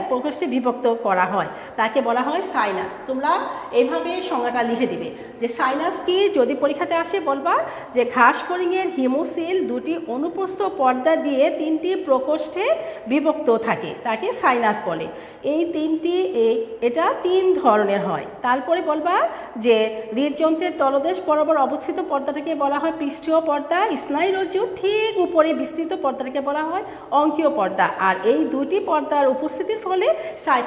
প্রকোষ্ঠে বিভক্ত করা হয়, তাকে বলা হয় সাইনাস। তোমরা এইভাবে সংজ্ঞাটা লিখে দিবে যে সাইনাস কি, যদি পরীক্ষাতে আসে বলবা যে ঘাস ফড়িংয়ের হিমোসিল দুটি অনুপ্রস্থ পর্দা দিয়ে তিনটি প্রকোষ্ঠে বিভক্ত থাকে, তাকে সাইনাস বলে। এটা তিন ধরনের হয়। তারপরে বলবা যে হৃদযন্ত্রের তলদেশ বরাবর অবস্থিত পর্দাটাকে বলা হয় পৃষ্ঠীয় পর্দা, স্নায়ুরজ্জুর ঠিক উপরে বিস্তৃত পর্দাটাকে বলা হয় অঙ্কীয় পর্দা। আর এই দুটি পর্দার উপস্থিতির ফলে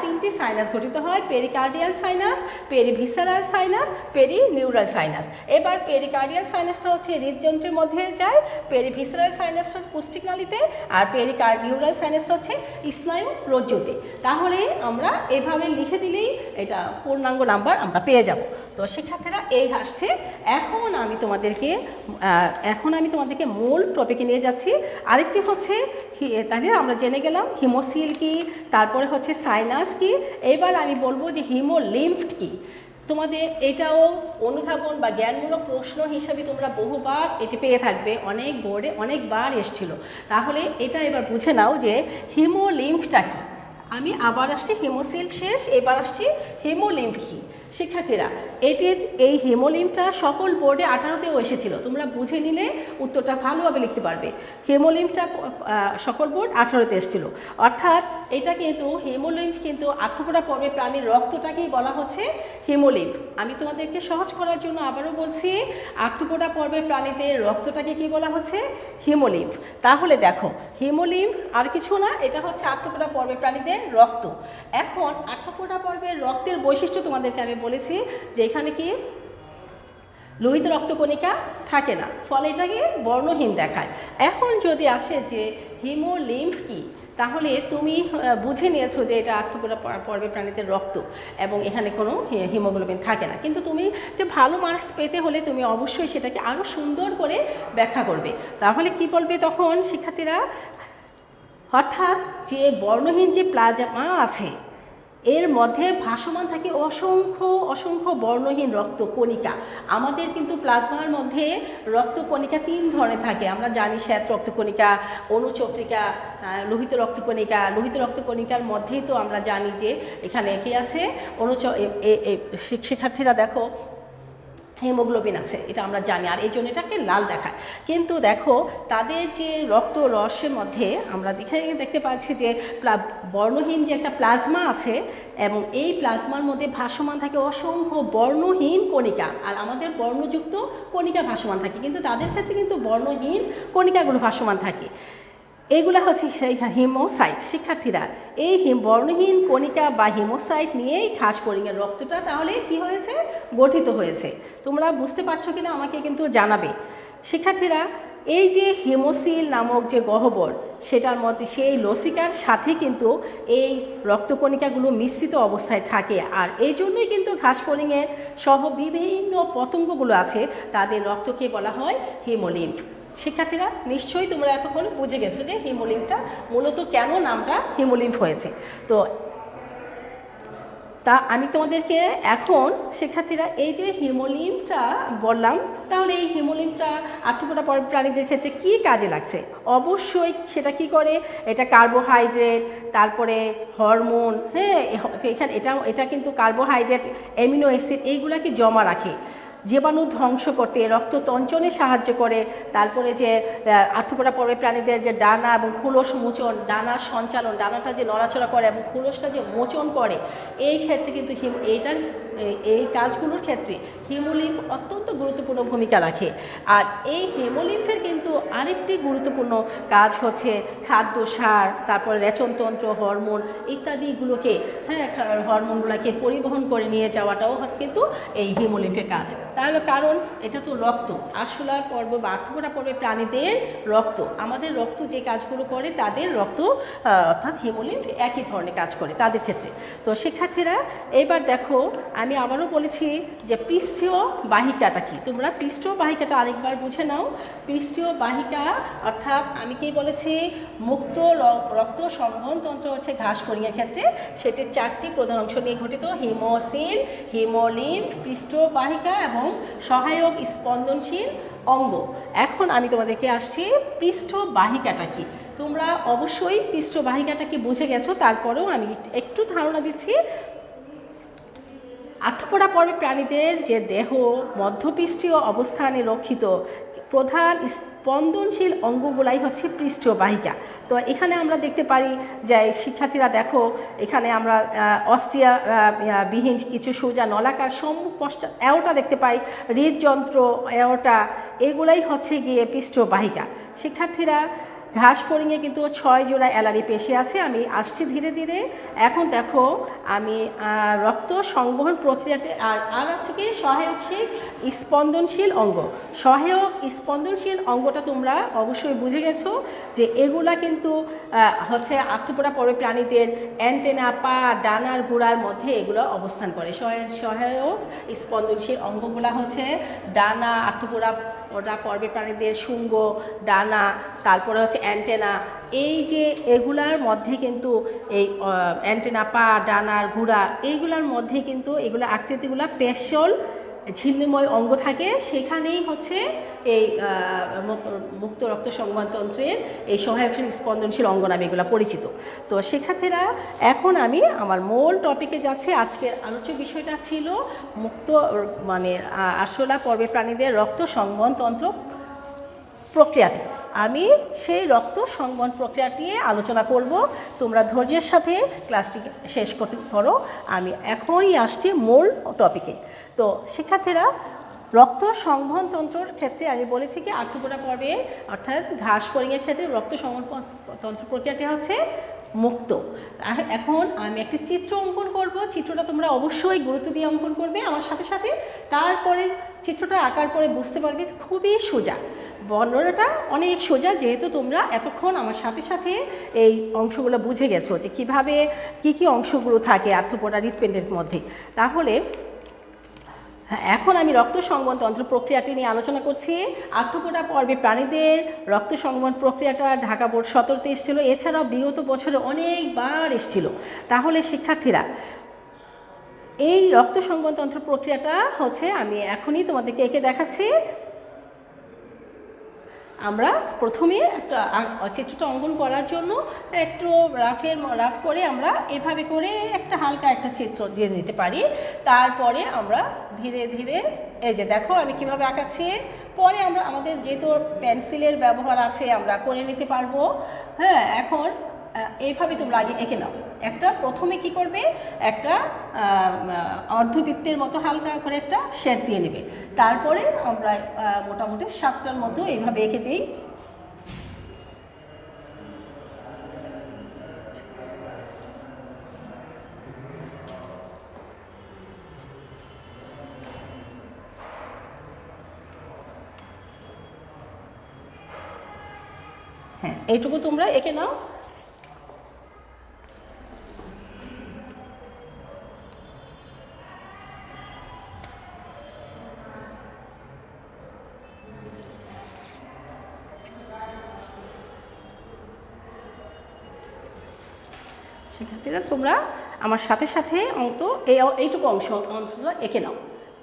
তিনটি সাইনাস গঠিত হয়: pericardial sinus, perivisceral sinus, perineural sinus. এবার পেরিকার্ডিয়াল সাইনাসটা হচ্ছে হৃদযন্ত্রের মধ্যে যায়, পেরিভিসারাল সাইনাসটা পুষ্টিক নালীতে, আর পেরিকার্ডিয়াল সাইনাসটা হচ্ছে স্নায়ু রজ্জুতে। তাহলে আমরা এভাবে লিখে দিলেই এটা পূর্ণাঙ্গ নাম্বার আমরা পেয়ে যাব। তো শিক্ষার্থীরা এই আসছে, এখন আমি তোমাদেরকে মূল টপিকে নিয়ে যাচ্ছি। আরেকটি হচ্ছে, তাহলে আমরা জেনে গেলাম হিমোসিল কি, তারপরে হচ্ছে সাইনাস কি। এবার আমি বলবো যে হিমোলিম্ফ কি। তোমাদের এটাও অনুধাবন বা জ্ঞানমূলক প্রশ্ন হিসাবে তোমরা বহুবার এটি পেয়ে থাকবে, অনেক বোর্ডে অনেকবার এসেছিল। তাহলে এটা এবার বুঝে নাও যে হিমোলিম্ফটা কি। আমি আবার আসছি, হিমোসিল শেষ, এবার আসছি হিমোলিম্ফ কি। শিক্ষার্থীরা এই হিমোলিম্ফটা সকল বোর্ডে 18তেও এসেছিল, তোমরা বুঝে নিলে উত্তরটা ভালোভাবে লিখতে পারবে। হিমোলিম্ফটা সকল বোর্ড 18তে এসেছিল, অর্থাৎ এটা কিন্তু হিমোলিম্ফ কিন্তু আর্থ্রোপোডা পর্বে প্রাণীর রক্তটাকেই বলা হচ্ছে হিমোলিম্ফ। আমি তোমাদেরকে সহজ করার জন্য আবারও বলছি, আর্থ্রোপোডা পর্বের প্রাণীদের রক্তটাকে কি বলা হচ্ছে? হিমোলিম্ফ। তাহলে দেখো, হিমোলিম্ফ আর কিছু না, এটা হচ্ছে আর্থ্রোপোডা পর্বের প্রাণীদের রক্ত। এখন আর্থ্রোপোডা পর্বের রক্তের বৈশিষ্ট্য তোমাদেরকে আমি বলেছি যে এখানে কি লোহিত রক্তকণিকা থাকে না, ফলে এটাকে বর্ণহীন দেখায়। এখন যদি আসে যে হিমোলিম্ফ কি, তাহলে তুমি বুঝে নিয়েছো যে এটা আর্থ্রোপোডা পর্বের প্রাণীদের রক্ত এবং এখানে কোনো হিমোগ্লোবিন থাকে না। কিন্তু তুমি যে ভালো মার্কস পেতে হলে তুমি অবশ্যই সেটাকে আরও সুন্দর করে ব্যাখ্যা করবে। তাহলে কি বলবে তখন শিক্ষার্থীরা? অর্থাৎ যে বর্ণহীন যে প্লাজমা আছে এর মধ্যে ভাসমান থাকে অসংখ্য বর্ণহীন রক্তকণিকা। আমাদের কিন্তু প্লাজমার মধ্যে রক্তকণিকা 3 ধরনের থাকে। আমরা জানি শ্বেত রক্তকণিকা, অনুচক্রিকা, লোহিত রক্তকণিকা। লোহিত রক্তকণিকার মধ্যেই তো আমরা জানি যে এখানে কি আছে, শিক্ষার্থীরা দেখো হিমোগ্লোবিন আছে, এটা আমরা জানি, আর এই জন্য এটাকে লাল দেখায়। কিন্তু দেখো তাদের যে রক্ত রসের মধ্যে আমরা দেখতে পাচ্ছি যে বর্ণহীন যে একটা প্লাজমা আছে এবং এই প্লাজমার মধ্যে ভাসমান থাকে অসংখ্য বর্ণহীন কণিকা, আর আমাদের বর্ণযুক্ত কণিকা ভাসমান থাকে, কিন্তু তাদের ক্ষেত্রে কিন্তু বর্ণহীন কণিকাগুলো ভাসমান থাকে। এইগুলা হচ্ছে হিমোসাইট। শিক্ষার্থীরা এই বর্ণহীন কণিকা বা হিমোসাইট নিয়েই ঘাস ফড়িংয়ের রক্তটা তাহলে কি হয়েছে, গঠিত হয়েছে। তোমরা বুঝতে পারছো কিনা আমাকে কিন্তু জানাবে। শিক্ষার্থীরা এই যে হিমোসিল নামক যে গহ্বর, সেটার মধ্যে সেই লসিকার সাথে কিন্তু এই রক্তকণিকাগুলো মিশ্রিত অবস্থায় থাকে, আর এই জন্যই কিন্তু ঘাস ফড়িংয়ের সহ বিভিন্ন পতঙ্গগুলো আছে, তাদের রক্তকে বলা হয় হিমোলিম্ফ। শিক্ষার্থীরা নিশ্চয়ই তোমরা এতক্ষণ বুঝে গেছো যে হিমোলিম্ফটা মূলত কেন নামটা হিমোলিম্ফ হয়েছে। তো তা আমি তোমাদেরকে এখন শিক্ষার্থীরা এই যে হিমোলিম্ফটা বললাম, তাহলে এই হিমোলিম্ফটা আর্থ্রোপোডা প্রাণীদের ক্ষেত্রে কি কাজে লাগছে? অবশ্যই সেটা কি করে, এটা কার্বোহাইড্রেট, তারপরে হরমোন, হ্যাঁ এখানে এটা কিন্তু কার্বোহাইড্রেট, অ্যামিনো অ্যাসিড এইগুলাকে জমা রাখে, জীবাণু ধ্বংস করতে, রক্ত তঞ্চনে সাহায্য করে। তারপরে যে আর্থ্রোপোডা পর্বের প্রাণীদের যে ডানা এবং খোলস মোচন, ডানার সঞ্চালন, ডানাটা যে নড়াচড়া করে এবং খোলসটা যে মোচন করে, এই ক্ষেত্রে কিন্তু এই কাজগুলোর ক্ষেত্রে হিমোলিম্ফ অত্যন্ত গুরুত্বপূর্ণ ভূমিকা রাখে। আর এই হিমোলিম্ফের কিন্তু আরেকটি গুরুত্বপূর্ণ কাজ হচ্ছে খাদ্য সার, তারপরে রেচনতন্ত্র, হরমোন ইত্যাদিগুলোকে, হ্যাঁ হরমোনগুলোকে পরিবহন করে নিয়ে যাওয়াটাও কিন্তু এই হিমোলিম্ফের কাজ। তাহলে কারণ এটা তো রক্ত, আরশোলা পর্ব বা আর্থ্রোপোডা পর্বের প্রাণীদের রক্ত, আমাদের রক্ত যে কাজগুলো করে তাদের রক্ত অর্থাৎ হিমোলিম্ফ একই ধরনের কাজ করে তাদের ক্ষেত্রে। তো শিক্ষার্থীরা এবার দেখো, আমি আবারও বলেছি যে পৃষ্ঠীয় বাহিকাটা কি, তোমরা পৃষ্ঠীয় বাহিকাটা আরেকবার বুঝে নাও। পৃষ্ঠীয় বাহিকা অর্থাৎ আমি কি বলেছি, মুক্ত রক্ত সংবহনতন্ত্র হচ্ছে ঘাস ফড়িংয়ের ক্ষেত্রে, সেটির 4টি প্রধান অংশ নিয়ে গঠিত: হিমোসিল, হিমোলিম্ফ, পৃষ্ঠীয় বাহিকা এবং সহায়ক স্পন্দনশীল অঙ্গ। এখন আমি তোমাদেরকে আসছি পৃষ্ঠ বাহিকাটা কি। তোমরা অবশ্যই পৃষ্ঠ বাহিকাটা কি বুঝে গেছো, তারপরেও আমি একটু ধারণা দিচ্ছি। আর্থ্রোপোডা পর্বের প্রাণীদের যে দেহ মধ্যপৃষ্ঠীয় অবস্থানে রক্ষিত প্রধান স্পন্দনশীল অঙ্গগুলাই হচ্ছে পৃষ্ঠীয় বাহিকা। তো এখানে আমরা দেখতে পারি যে শিক্ষার্থীরা দেখো, এখানে আমরা অস্ট্রিয়া বিহীন কিছু সোজা নলাকার সম্মুখ পশ্চাৎ অ্যাওটা দেখতে পাই, হৃদযন্ত্র, অ্যাওটা, এগুলাই হচ্ছে গিয়ে পৃষ্ঠীয় বাহিকা। শিক্ষার্থীরা ঘাস ফড়িংয়ে কিন্তু 6 জোড়া অ্যালারি পেশি আছে, আমি আসছি ধীরে ধীরে। এখন দেখো আমি রক্ত সংবহন প্রক্রিয়াতে আর আছে কি সহায়ক স্পন্দনশীল অঙ্গ। সহায়ক স্পন্দনশীল অঙ্গটা তোমরা অবশ্যই বুঝে গেছো যে এগুলা কিন্তু হচ্ছে আর্থ্রোপোডা পর্বের প্রাণীদের অ্যান্টেনা, পা, ডানার গোড়ার মধ্যে এগুলো অবস্থান করে। সহায়ক স্পন্দনশীল অঙ্গগুলা হচ্ছে ডানা, আর্থ্রোপোডা পর্বের প্রাণীদের শুঙ্গ, ডানা, তারপরে হচ্ছে অ্যান্টেনা। এই যে এগুলার মধ্যে কিন্তু এই অ্যান্টেনা, পা, ডানার গুড়া, এইগুলার মধ্যে কিন্তু এগুলো আকৃতিগুলা পেশল ঝিল্লিময় অঙ্গ থাকে, সেখানেই হচ্ছে এই মুক্ত রক্ত সংবহনতন্ত্রের এই সহায়ক স্পন্দনশীল অঙ্গ নামে এগুলো পরিচিত। তো শিক্ষার্থীরা এখন আমি আমার মূল টপিকে যাচ্ছি। আজকের আলোচ্য বিষয়টা ছিল মুক্ত আরশোলা পর্বের প্রাণীদের রক্ত সংবহনতন্ত্র প্রক্রিয়াটি। আমি সেই রক্ত সংবহন প্রক্রিয়াটি আলোচনা করব, তোমরা ধৈর্যের সাথে ক্লাসটি শেষ করতে করো। আমি এখনই আসছি মূল টপিকে। তো শিক্ষার্থীরা, রক্ত সংবহনতন্ত্রের ক্ষেত্রে আমি বলেছি কি আর্থ্রোপোডা পর্বে অর্থাৎ ঘাস ফড়িংয়ের ক্ষেত্রে রক্ত সংবহনতন্ত্র প্রক্রিয়াটি হচ্ছে মুক্ত। এখন আমি একটি চিত্র অঙ্কন করব, চিত্রটা তোমরা অবশ্যই গুরুত্ব দিয়ে অঙ্কন করবে আমার সাথে সাথে। তারপরে চিত্রটা আঁকার পরে বুঝতে পারবে খুবই সোজা, বর্ণনাটা অনেক সোজা, যেহেতু তোমরা এতক্ষণ আমার সাথে সাথে এই অংশগুলো বুঝে গেছো যে কীভাবে কী অংশগুলো থাকে আর্থ্রোপোডা হৃৎপিণ্ডের মধ্যে। তাহলে এখন আমি রক্ত সংবহনতন্ত্র প্রক্রিয়াটি নিয়ে আলোচনা করছি। আর্থ্রোপোডা পর্বে প্রাণীদের রক্ত সংবহন প্রক্রিয়াটা ঢাকা বোর্ড 17তে এসেছিলো, এছাড়াও বিগত বছরে অনেকবার এসেছিলো। তাহলে শিক্ষার্থীরা, এই রক্ত সংবহনতন্ত্র প্রক্রিয়াটা হচ্ছে আমি এখনই তোমাদেরকে এঁকে দেখাচ্ছি। আমরা প্রথমে একটা চিত্রটা অঙ্কন করার জন্য একটু রাফ করে আমরা এভাবে করে একটা হালকা একটা চিত্র দিয়ে নিতে পারি। তারপরে আমরা ধীরে ধীরে এই যে দেখো আমি কিভাবে আঁকাচ্ছি, পরে আমরা আমাদের যেহেতু পেন্সিলের ব্যবহার আছে আমরা করে নিতে পারবো। হ্যাঁ, এখন এইভাবে তোমরা আগে এঁকে নাও। একটা প্রথমে কি করবে, একটা অর্ধবৃত্তের মতো হালকা করে একটা শেড দিয়ে নেবে। তারপরে আমরা মোটামুটি 7টার মতো এইভাবে এঁকে দিই। হ্যাঁ, এইটুকু তোমরা এঁকে নাও। শিক্ষার্থীরা, তোমরা আমার সাথে সাথে এইটুকু অংশ অন্তত এঁকে নাও,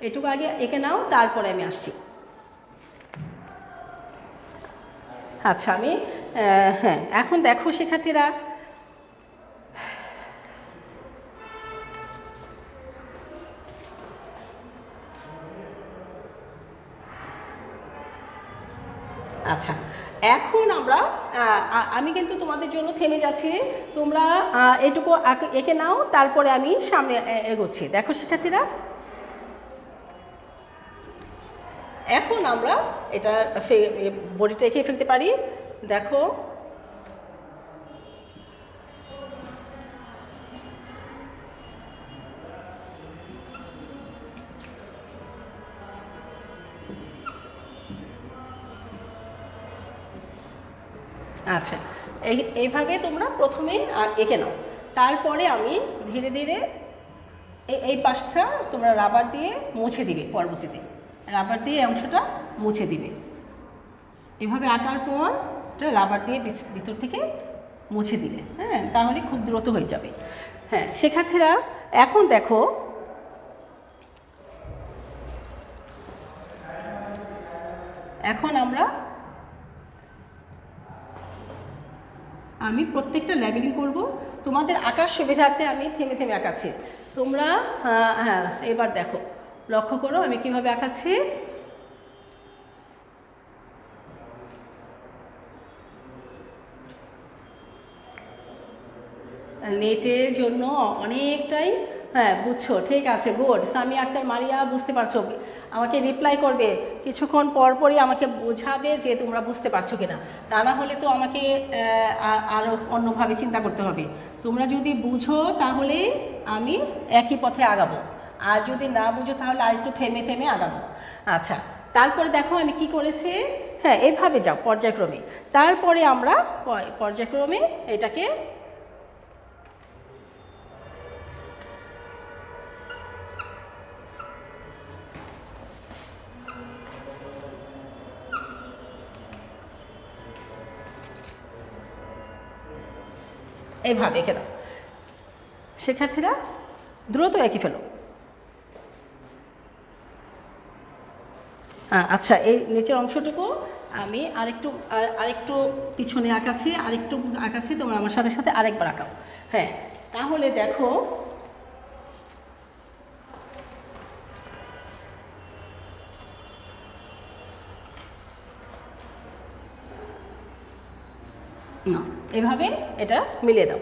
এইটুকু আগে এঁকে নাও, তারপরে আমি আসছি। আচ্ছা, আমি হ্যাঁ, এখন দেখো শিক্ষার্থীরা, আচ্ছা এখন আমরা আমি কিন্তু তোমাদের জন্য থেমে যাচ্ছি, তোমরা এটুকু এঁকে নাও, তারপরে আমি সামনে এগোচ্ছি। দেখো শিক্ষার্থীরা, এখন আমরা এটা বডিটা এঁকে ফেলতে পারি। দেখো আচ্ছা, এইভাবে তোমরা প্রথমে এঁকে নাও, তারপরে আমি ধীরে ধীরে এই পাশটা তোমরা রাবার দিয়ে মুছে দিবে, পরবর্তীতে রাবার দিয়ে এই অংশটা মুছে দিবে। এভাবে আঁকার পর রাবার দিয়ে ভিতর থেকে মুছে দিলে, হ্যাঁ, তাহলে খুব দ্রুত হয়ে যাবে। হ্যাঁ শিক্ষার্থীরা, এখন দেখো এখন আমি প্রত্যেকটা লেবেলিং করব, তোমাদের আঁকার সুবিধার্থে আমি থেমে থেমে আঁকাচ্ছি। তোমরা হ্যাঁ এবার দেখো, লক্ষ্য করো আমি কিভাবে আঁকাচ্ছি। নেটের জন্য অনেকটাই, হ্যাঁ বুঝছো, ঠিক আছে, গুড। সামি আক্তার মারিয়া বুঝতে পারছো, আমাকে রিপ্লাই করবে কিছুক্ষণ পরপরই, আমাকে বোঝাবে যে তোমরা বুঝতে পারছো কিনা, তা না হলে তো আমাকে আরও অন্যভাবে চিন্তা করতে হবে। তোমরা যদি বুঝো তাহলে আমি একই পথে আগাবো, আর যদি না বুঝো তাহলে আরেকটু থেমে থেমে আগাবো। আচ্ছা, তারপরে দেখো আমি কি করেছি, হ্যাঁ এভাবে যাও পর্যায়ক্রমে, তারপরে আমরা পর্যায়ক্রমে এটাকে এইভাবে এঁকে দাও। শিক্ষার্থীরা দ্রুত এঁকে ফেলো। আচ্ছা, এই নিচের অংশটুকু আমি আরেকটু পিছনে আঁকাচ্ছি, আরেকটু আঁকাচ্ছি, তোমরা আমার সাথে সাথে আরেকবার আঁকাও। হ্যাঁ, তাহলে দেখো না, এভাবে এটা মিলিয়ে দাও।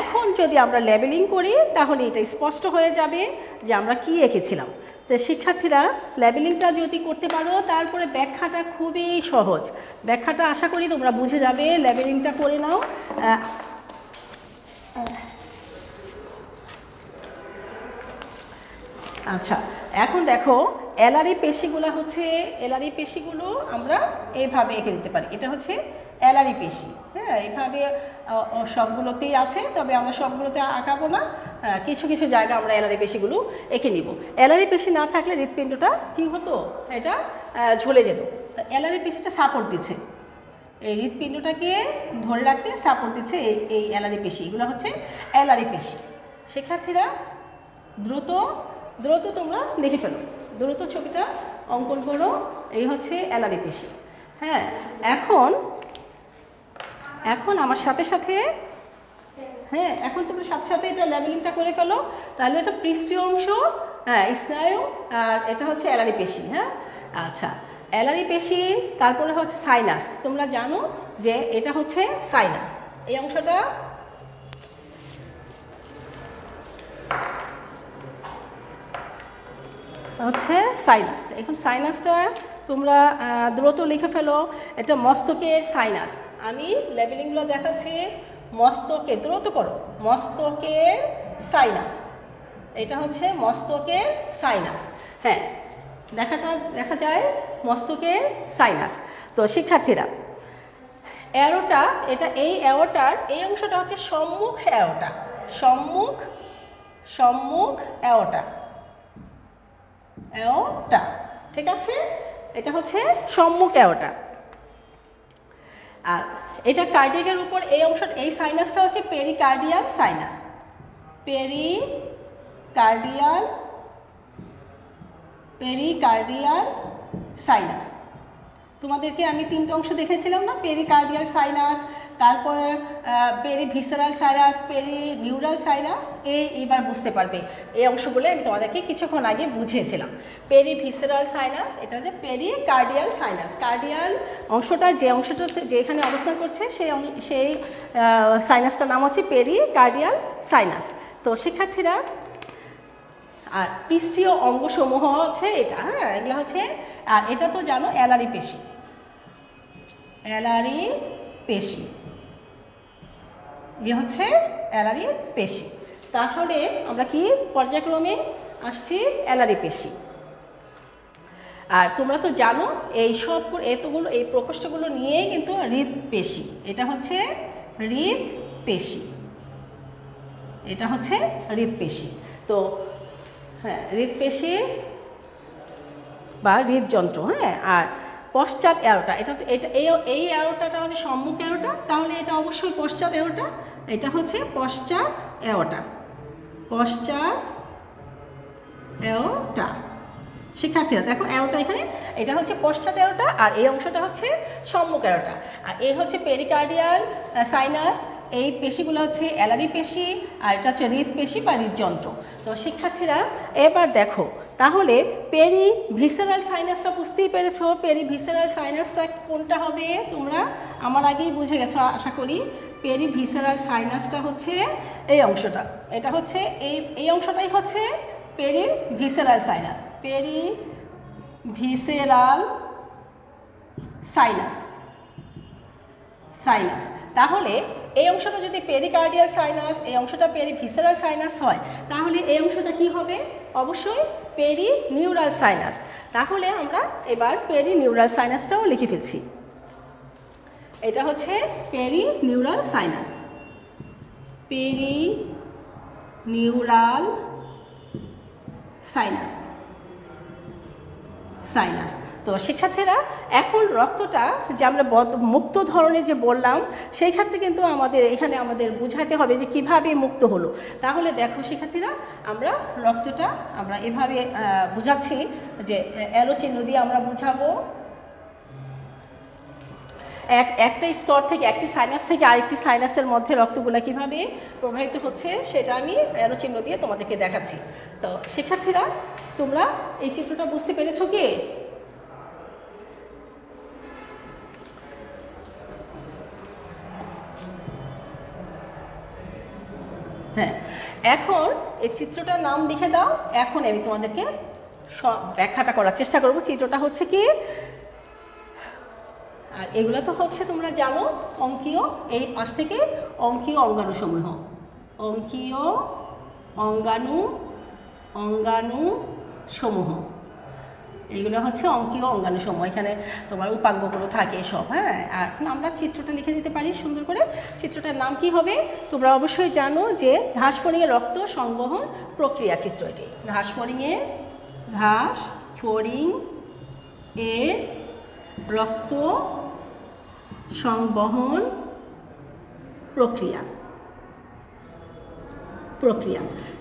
এখন যদি আমরা লেবেলিং করি তাহলে এটা স্পষ্ট হয়ে যাবে যে আমরা কি এঁকেছিলাম। তো শিক্ষার্থীরা লেবেলিংটা যদি করতে পারো, তারপরে ব্যাখ্যাটা খুবই সহজ, ব্যাখ্যাটা আশা করি তোমরা বুঝে যাবে। লেবেলিংটা করে নাও। আচ্ছা, এখন দেখো এলারি পেশিগুলো আমরা এইভাবে এঁকে দিতে পারি। এটা হচ্ছে এলারি পেশি, হ্যাঁ, এইভাবে সবগুলোতেই আছে, তবে আমরা সবগুলোতে আঁকাবো না, কিছু কিছু জায়গা আমরা এলারি পেশিগুলো এঁকে নিব। এলারি পেশি না থাকলে হৃৎপিণ্ডটা কী হতো, এটা ঝুলে যেত। তো এলারি পেশিটা সাপোর্ট দিচ্ছে, এই হৃৎপিণ্ডটাকে ধরে রাখতে সাপোর্ট দিচ্ছে এই এলারি পেশি, এগুলো হচ্ছে এলারি পেশি। শিক্ষার্থীরা দ্রুত তোমরা লিখে ফেলো, দ্রুত ছবিটা অঙ্কন করো। এই হচ্ছে এলারি পেশি। হ্যাঁ, এখন আমার সাথে সাথে, হ্যাঁ এখন তোমরা সাথে সাথে এটা লেবেলিংটা করে ফেলো। তাহলে এটা পৃষ্ঠীয় অংশ, হ্যাঁ স্নায়ু, আর এটা হচ্ছে এলারি পেশি। হ্যাঁ আচ্ছা, এলারি পেশি, তারপরে হচ্ছে সাইনাস। তোমরা জানো যে এটা হচ্ছে সাইনাস, এই অংশটা হচ্ছে সাইনাস। এখন সাইনাসটা তোমরা দ্রুত লিখে ফেলো। এটা মস্তকের সাইনাস। আমি লেবেলিংগুলো দেখাচ্ছি। মস্তকে, দ্রুত করো, মস্তকের সাইনাস, এটা হচ্ছে মস্তকের সাইনাস। হ্যাঁ, দেখা যায় মস্তকের সাইনাস। তো শিক্ষার্থীরা, অ্যারোটা, এটা এই অ্যাওটার এই অংশটা হচ্ছে সম্মুখ অ্যাওটা, সম্মুখ অ্যাওটা, ঠিক আছে, এটা হচ্ছে সম্মুখ অ্যাওটা। আর এটা কার্ডিয়াকের উপর এই অংশটা, এই সাইনাসটা হচ্ছে পেরিকার্ডিয়াল সাইনাস, পেরিকার্ডিয়াল সাইনাস। তোমাদেরকে আমি 3টে অংশ দেখেছিলাম না, পেরিকার্ডিয়াল সাইনাস, তারপরে পেরিভিসেরাল সাইনাস, পেরিনিউরাল সাইনাস। এইবার বুঝতে পারবে এই অংশগুলো আমি তোমাদেরকে কিছুক্ষণ আগে বুঝিয়েছিলাম। পেরিভিসেরাল সাইনাস, এটা হচ্ছে পেরিকার্ডিয়াল সাইনাস। কার্ডিয়াল অংশটা যে অংশটা যেখানে অবস্থান করছে সেই সাইনাসটার নাম হচ্ছে পেরিকার্ডিয়াল সাইনাস। তো শিক্ষার্থীরা, আর পৃষ্ঠীয় অঙ্গসমূহ হচ্ছে এটা, হ্যাঁ, এগুলো হচ্ছে, আর এটা তো জানো অ্যালারি পেশি, অ্যালারি পেশি, ইয়ে হচ্ছে অ্যালারি পেশি। তাহলে আমরা কি পর্যায়ক্রমে আসছি অ্যালারি পেশি। আর তোমরা তো জানো এই সব এতগুলো এই প্রকোষ্ঠগুলো নিয়েই কিন্তু হৃদপেশি, এটা হচ্ছে হৃদপেশি, এটা হচ্ছে হৃদপেশি। তো হ্যাঁ, হৃদপেশি বা হৃদযন্ত্র, হ্যাঁ। আর পশ্চাৎ অ্যারোটা, এই অ্যারোটাটা হচ্ছে সম্মুখ অ্যারোটা, তাহলে এটা অবশ্যই পশ্চাৎ অ্যারোটা, এটা হচ্ছে পশ্চাৎ অ্যারোটা, পশ্চাৎ অ্যারোটা। শিক্ষার্থীরা দেখো অ্যারোটা এখানে, এটা হচ্ছে পশ্চাৎ অ্যারোটা, আর এই অংশটা হচ্ছে সম্মুখ অ্যারোটা। আর এই হচ্ছে পেরিকার্ডিয়াল সাইনাস, এই পেশিগুলো হচ্ছে অ্যালারি পেশি, আর এটা হচ্ছে হৃদপেশি বা হৃদযন্ত্র। তো শিক্ষার্থীরা এবার দেখো, তাহলে পেরিভিসেরাল সাইনাসটা বুঝতেই পেরেছো। পেরিভিসেরাল সাইনাসটা কোনটা হবে তোমরা আমার আগেই বুঝে গেছো আশা করি। পেরিভিসেরাল সাইনাসটা হচ্ছে এই অংশটা, এটা হচ্ছে এই অংশটাই হচ্ছে perivisceral sinus, perivisceral sinus, sinus. তাহলে এই অংশটা যদি পেরিকার্ডিয়াল সাইনাস, এই অংশটা পেরিভিসেরাল সাইনাস হয়, তাহলে এই অংশটা কি হবে? অবশ্যই পেরিনিউরাল সাইনাস। তাহলে আমরা এবার পেরিনিউরাল সাইনাসটাও লিখে ফেলছি। এটা হচ্ছে perineural sinus, perineural sinus, sinus. তো শিক্ষার্থীরা এখন রক্তটা যে আমরা মুক্ত ধরনের যে বললাম, সেই ক্ষেত্রে কিন্তু এখানে আমাদের বোঝাতে হবে যে কিভাবে মুক্ত হলো। তাহলে দেখো শিক্ষার্থীরা, আমরা রক্তটা আমরা এভাবে বোঝাচ্ছি যে অ্যারো চিহ্ন দিয়ে আমরা বোঝাবো। একটা স্তর থেকে, একটি সাইনাস থেকে আরেকটি সাইনাসের মধ্যে রক্তগুলো কিভাবে প্রবাহিত হচ্ছে সেটা আমি অ্যারো চিহ্ন দিয়ে তোমাদেরকে দেখাচ্ছি। তো শিক্ষার্থীরা, তোমরা এই চিত্রটা বুঝতে পেরেছো কি? হ্যাঁ, এখন এই চিত্রটার নাম লিখে দাও। এখন আমি তোমাদেরকে ব্যাখ্যাটা করার চেষ্টা করব। চিত্রটা হচ্ছে কি, আর এগুলো তো হচ্ছে তোমরা জানো অঙ্কীয়, এই পাশ থেকে অঙ্কীয় অঙ্গাণুসমূহ, অঙ্কীয় অঙ্গাণুসমূহ, এইগুলো হচ্ছে অঙ্কীয় অঙ্গাণুসমূহ। এখানে তোমার উপাঙ্গগুলো থাকে সব, হ্যাঁ। আর আমরা চিত্রটা লিখে দিতে পারি সুন্দর করে। চিত্রটার নাম কি হবে? তোমরা অবশ্যই জানো যে ঘাসফড়িংয়ের রক্ত সংবহন প্রক্রিয়া চিত্র এটি। ঘাসফড়িং এর রক্ত সংবহন প্রক্রিয়া।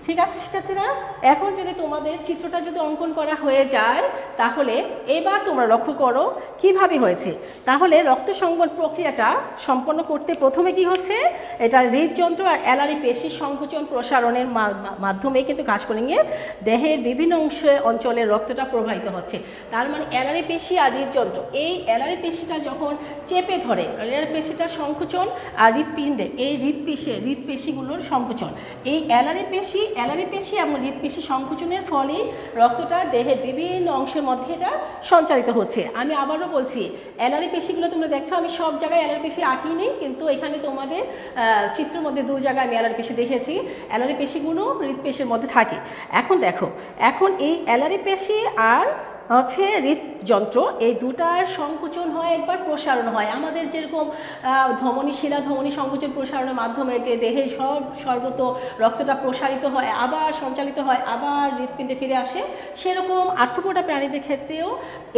ঠিক আছে শিক্ষার্থীরা, এখন যদি তোমাদের চিত্রটা যদি অঙ্কন করা হয়ে যায়, তাহলে এবার তোমরা লক্ষ্য করো কিভাবে হয়েছে। তাহলে রক্ত সংবহন প্রক্রিয়াটা সম্পন্ন করতে প্রথমে কি হচ্ছে, এটা হৃদযন্ত্র আর অ্যালারি পেশির সংকোচন প্রসারণের মাধ্যমে কিন্তু ঘাসফড়িংয়ের দেহের বিভিন্ন অঞ্চলে রক্তটা প্রবাহিত হচ্ছে। তার মানে অ্যালারি পেশি আর হৃদযন্ত্র, এই অ্যালারি পেশিটা যখন চেপে ধরে, অ্যালারি পেশিটা সংকোচন আর হৃদপিণ্ডে এই হৃদপেশিগুলোর সংকোচন, এই অ্যালারি পেশি এবং হৃদপেশি সংকোচনের ফলে রক্তটা দেহের বিভিন্ন অংশের মধ্যে এটা সঞ্চারিত হচ্ছে। আমি আবারও বলছি, অ্যালারি পেশিগুলো তোমরা দেখছো, আমি সব জায়গায় অ্যালারি পেশি আঁকিনি, কিন্তু এখানে তোমাদের চিত্রের মধ্যে 2 জায়গায় আমি অ্যালারি পেশি দেখেছি। অ্যালারি পেশিগুলো হৃদপেশির মধ্যে থাকে। এখন দেখো, এখন এই অ্যালারি পেশি আর হচ্ছে হৃদযন্ত্র, এই দুটার সংকোচন হয় একবার প্রসারণ হয়। আমাদের যেরকম ধমনী শিরা ধমনী সংকোচন প্রসারণের মাধ্যমে যে দেহের সর্বত রক্তটা প্রসারিত হয়, আবার সঞ্চালিত হয়, আবার হৃৎপিণ্ডে ফিরে আসে, সেরকম আর্থ্রোপোডা প্রাণীদের ক্ষেত্রেও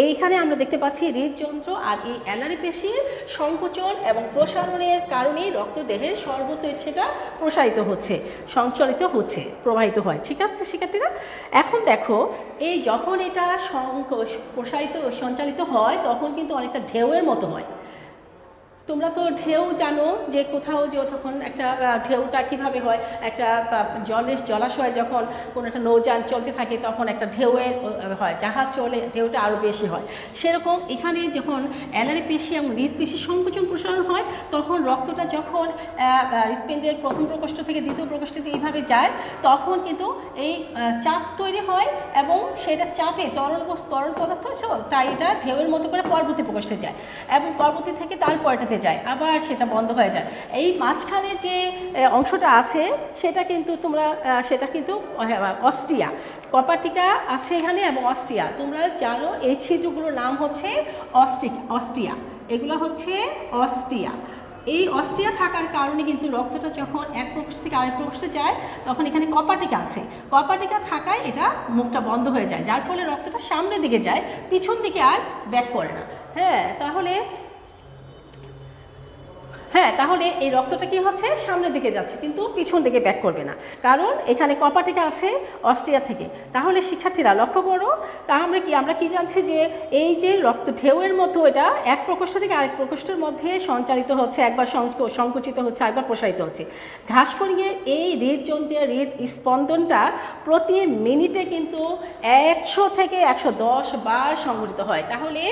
এইখানে আমরা দেখতে পাচ্ছি হৃদযন্ত্র আর এই অ্যালারি পেশির সংকোচন এবং প্রসারণের কারণেই রক্ত দেহের সর্বত সেটা প্রসারিত হচ্ছে, সঞ্চালিত হচ্ছে, প্রবাহিত হয়। ঠিক আছে শিক্ষার্থীরা, এখন দেখো এই যখন এটা প্রসারিত সঞ্চালিত হয় তখন কিন্তু অনেকটা ঢেউয়ের মতো হয়। তোমরা তো ঢেউ জানো যে কোথাও যে তখন একটা ঢেউটা কীভাবে হয়, একটা জলাশয় যখন কোনো একটা নৌযান চলতে থাকে তখন একটা ঢেউয়ের হয়, জাহাজ চলে ঢেউটা আরও বেশি হয়। সেরকম এখানে যখন অ্যালারি পেশি এবং হৃদপেশি সংকোচন প্রসারণ হয় তখন রক্তটা যখন হৃৎপিণ্ডের প্রথম প্রকোষ্ঠ থেকে দ্বিতীয় প্রকোষ্ঠে এইভাবে যায় তখন কিন্তু এই চাপ তৈরি হয় এবং সেটা চাপে তরল পদার্থ, তাই এটা ঢেউয়ের মতো করে পরবর্তী প্রকোষ্ঠে যায় এবং পরবর্তী থেকে তারপরটাতে যায়, আবার সেটা বন্ধ হয়ে যায়। এই মাঝখানে যে অংশটা আছে সেটা কিন্তু তোমরা সেটা কিন্তু অস্টিয়া, কপাটিকা আছে এখানে এবং অস্টিয়া। তোমরা জানো এই ছিদ্রগুলোর নাম হচ্ছে অস্টিয়া, এগুলো হচ্ছে অস্টিয়া। এই অস্টিয়া থাকার কারণে কিন্তু রক্তটা যখন এক প্রকোষ্ঠ থেকে আরেক প্রকোষ্ঠে যায় তখন এখানে কপাটিকা আছে, কপাটিকা থাকায় এটা মুখটা বন্ধ হয়ে যায়, যার ফলে রক্তটা সামনের দিকে যায়, পিছন দিকে আর ব্যাক করে না। তাহলে এই রক্তটা কি হচ্ছে, সামনের দিকে যাচ্ছে কিন্তু পিছন দিকে ব্যাক করবে না, কারণ এখানে কপাটিকা আছে অস্ট্রিয়া থেকে। তাহলে শিক্ষার্থীরা লক্ষ্য করো, আমরা কি জানছি যে এই যে রক্ত ঢেউয়ের মতো এটা এক প্রকোষ্ঠ থেকে আরেক প্রকোষ্ঠের মধ্যে সঞ্চালিত হচ্ছে, একবার সংকুচিত হচ্ছে, একবার প্রসারিত হচ্ছে। ঘাসফড়িংয়ের এই হৃদযন্ত্রের হৃদস্পন্দনটা প্রতি মিনিটে কিন্তু 100 থেকে 110 বার সংঘটিত হয়। তাহলে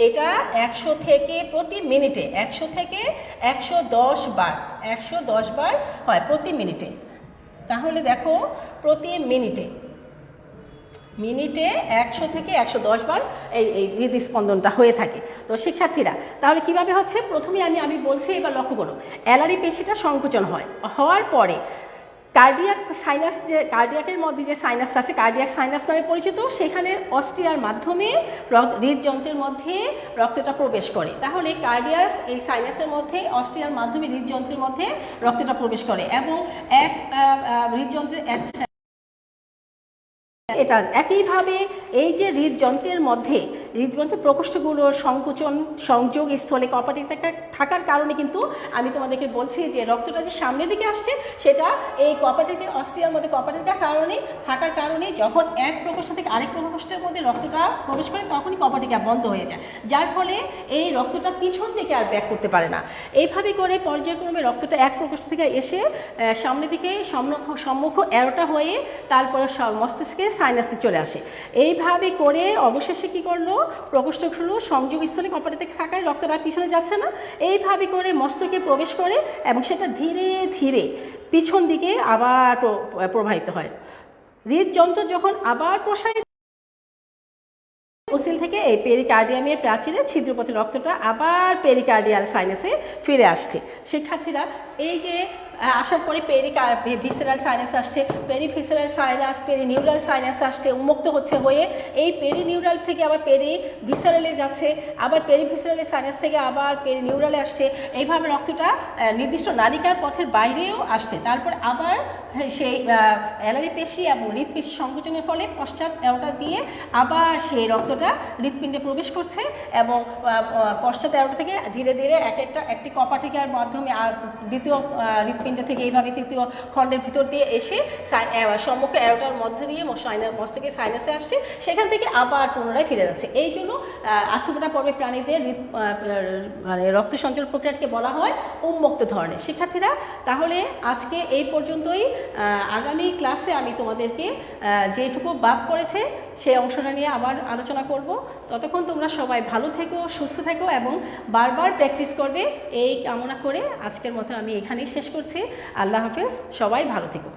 এটা 100 থেকে প্রতি মিনিটে 100 থেকে 110 বার 110 বার হয় প্রতি মিনিটে। তাহলে দেখো প্রতি মিনিটে 100 থেকে 110 বার এই হৃদস্পন্দনটা হয়ে থাকে। তো শিক্ষার্থীরা তাহলে কিভাবে হচ্ছে, প্রথমে আমি বলছি, এবার লক্ষ্য করো, অ্যালারি পেশিটা সংকোচন হওয়ার পরে কার্ডিয়াকের মধ্যে যে সাইনাসটা আছে, কার্ডিয়াক সাইনাস নামে পরিচিত, সেখানে অস্টিয়ার মাধ্যমে হৃদযন্ত্রের মধ্যে রক্তটা প্রবেশ করে। তাহলে কার্ডিয়াস এই সাইনাসের মধ্যে অস্টিয়ার মাধ্যমে হৃদযন্ত্রের মধ্যে রক্তটা প্রবেশ করে এবং হৃদযন্ত্রের এটা একইভাবে এই যে হৃদযন্ত্রের প্রকোষ্ঠগুলোর সংযোগ স্থলে কপাটিকা থাকার কারণে কিন্তু আমি তোমাদেরকে বলছি যে রক্তটা যে সামনের দিকে আসছে সেটা এই কপাটিকা অস্টিয়ার মধ্যে কপাটিকা থাকার কারণে যখন এক প্রকোষ্ঠ থেকে আরেক প্রকোষ্ঠের মধ্যে রক্তটা প্রবেশ করে তখনই কপাটিকা বন্ধ হয়ে যায়, যার ফলে এই রক্তটা পিছন দিকে আর ব্যাক করতে পারে না। এইভাবে করে পর্যায়ক্রমে রক্তটা এক প্রকোষ্ঠ থেকে এসে সামনের দিকে সম্মুখ অ্যারোটা হয়ে তারপরে মস্তিষ্কে সাইনাসে চলে আসে। এইভাবে করে অবশেষে কি করলো, প্রকোষ্ঠগুলো সংযোগস্থলে কপাটিতে থাকায় রক্তটা পিছনে যাচ্ছে না, এইভাবে করে মস্তকে প্রবেশ করে এবং সেটা ধীরে ধীরে পিছন দিকে আবার প্রবাহিত হয়। হৃদযন্ত্র যখন আবার প্রসারিত ওসিল থেকে এই পেরিকার্ডিয়ামের প্রাচীরে ছিদ্রপথে রক্তটা আবার পেরিকার্ডিয়াল সাইনাসে ফিরে আসছে। শিক্ষার্থীরা এই যে আসার পরে ভিসেরাল সাইনাস আসছে, পেরিভিসেরাল সাইনাস, পেরিনিউরাল সাইনাস আসছে, উন্মুক্ত হয়ে এই পেরিনিউরাল থেকে আবার পেরিভিসেরালে যাচ্ছে, আবার পেরিভিসেরালের সাইনাস থেকে আবার পেরিনিউরালে আসছে। এইভাবে রক্তটা নির্দিষ্ট নালিকার পথের বাইরেও আসছে। তারপর আবার সেই অ্যালারি পেশি এবং হৃদপেশি সংকোচনের ফলে পশ্চাৎ অ্যারোটা দিয়ে আবার সেই রক্তটা হৃৎপিণ্ডে প্রবেশ করছে এবং পশ্চাৎ অ্যারোটা থেকে ধীরে ধীরে একটি কপাটিকার মাধ্যমে আর দ্বিতীয় হৃৎপিণ্ড থেকে এইভাবে তৃতীয় খণ্ডের ভিতর দিয়ে এসে সম্মুখ অ্যারোটার মধ্যে দিয়ে মস্তকের সাইনাসে আসছে, সেখান থেকে আবার পুনরায় ফিরে যাচ্ছে। এই জন্য আর্থ্রোপোডা পর্বের প্রাণীদের রক্ত সঞ্চালন প্রক্রিয়াকে বলা হয় উন্মুক্ত ধরনের। শিক্ষার্থীরা তাহলে আজকে এই পর্যন্তই। আগামী ক্লাসে আমি তোমাদেরকে যেটুকু বাদ পড়েছে সেই অংশটা নিয়ে আবার আলোচনা করব। ততক্ষণ তোমরা সবাই ভালো থেকো, সুস্থ থেকো এবং বারবার প্র্যাকটিস করবে, এই কামনা করে আজকের মতো আমি এখানেই শেষ করছি। আল্লাহ হাফেজ, সবাই ভালো থেকো।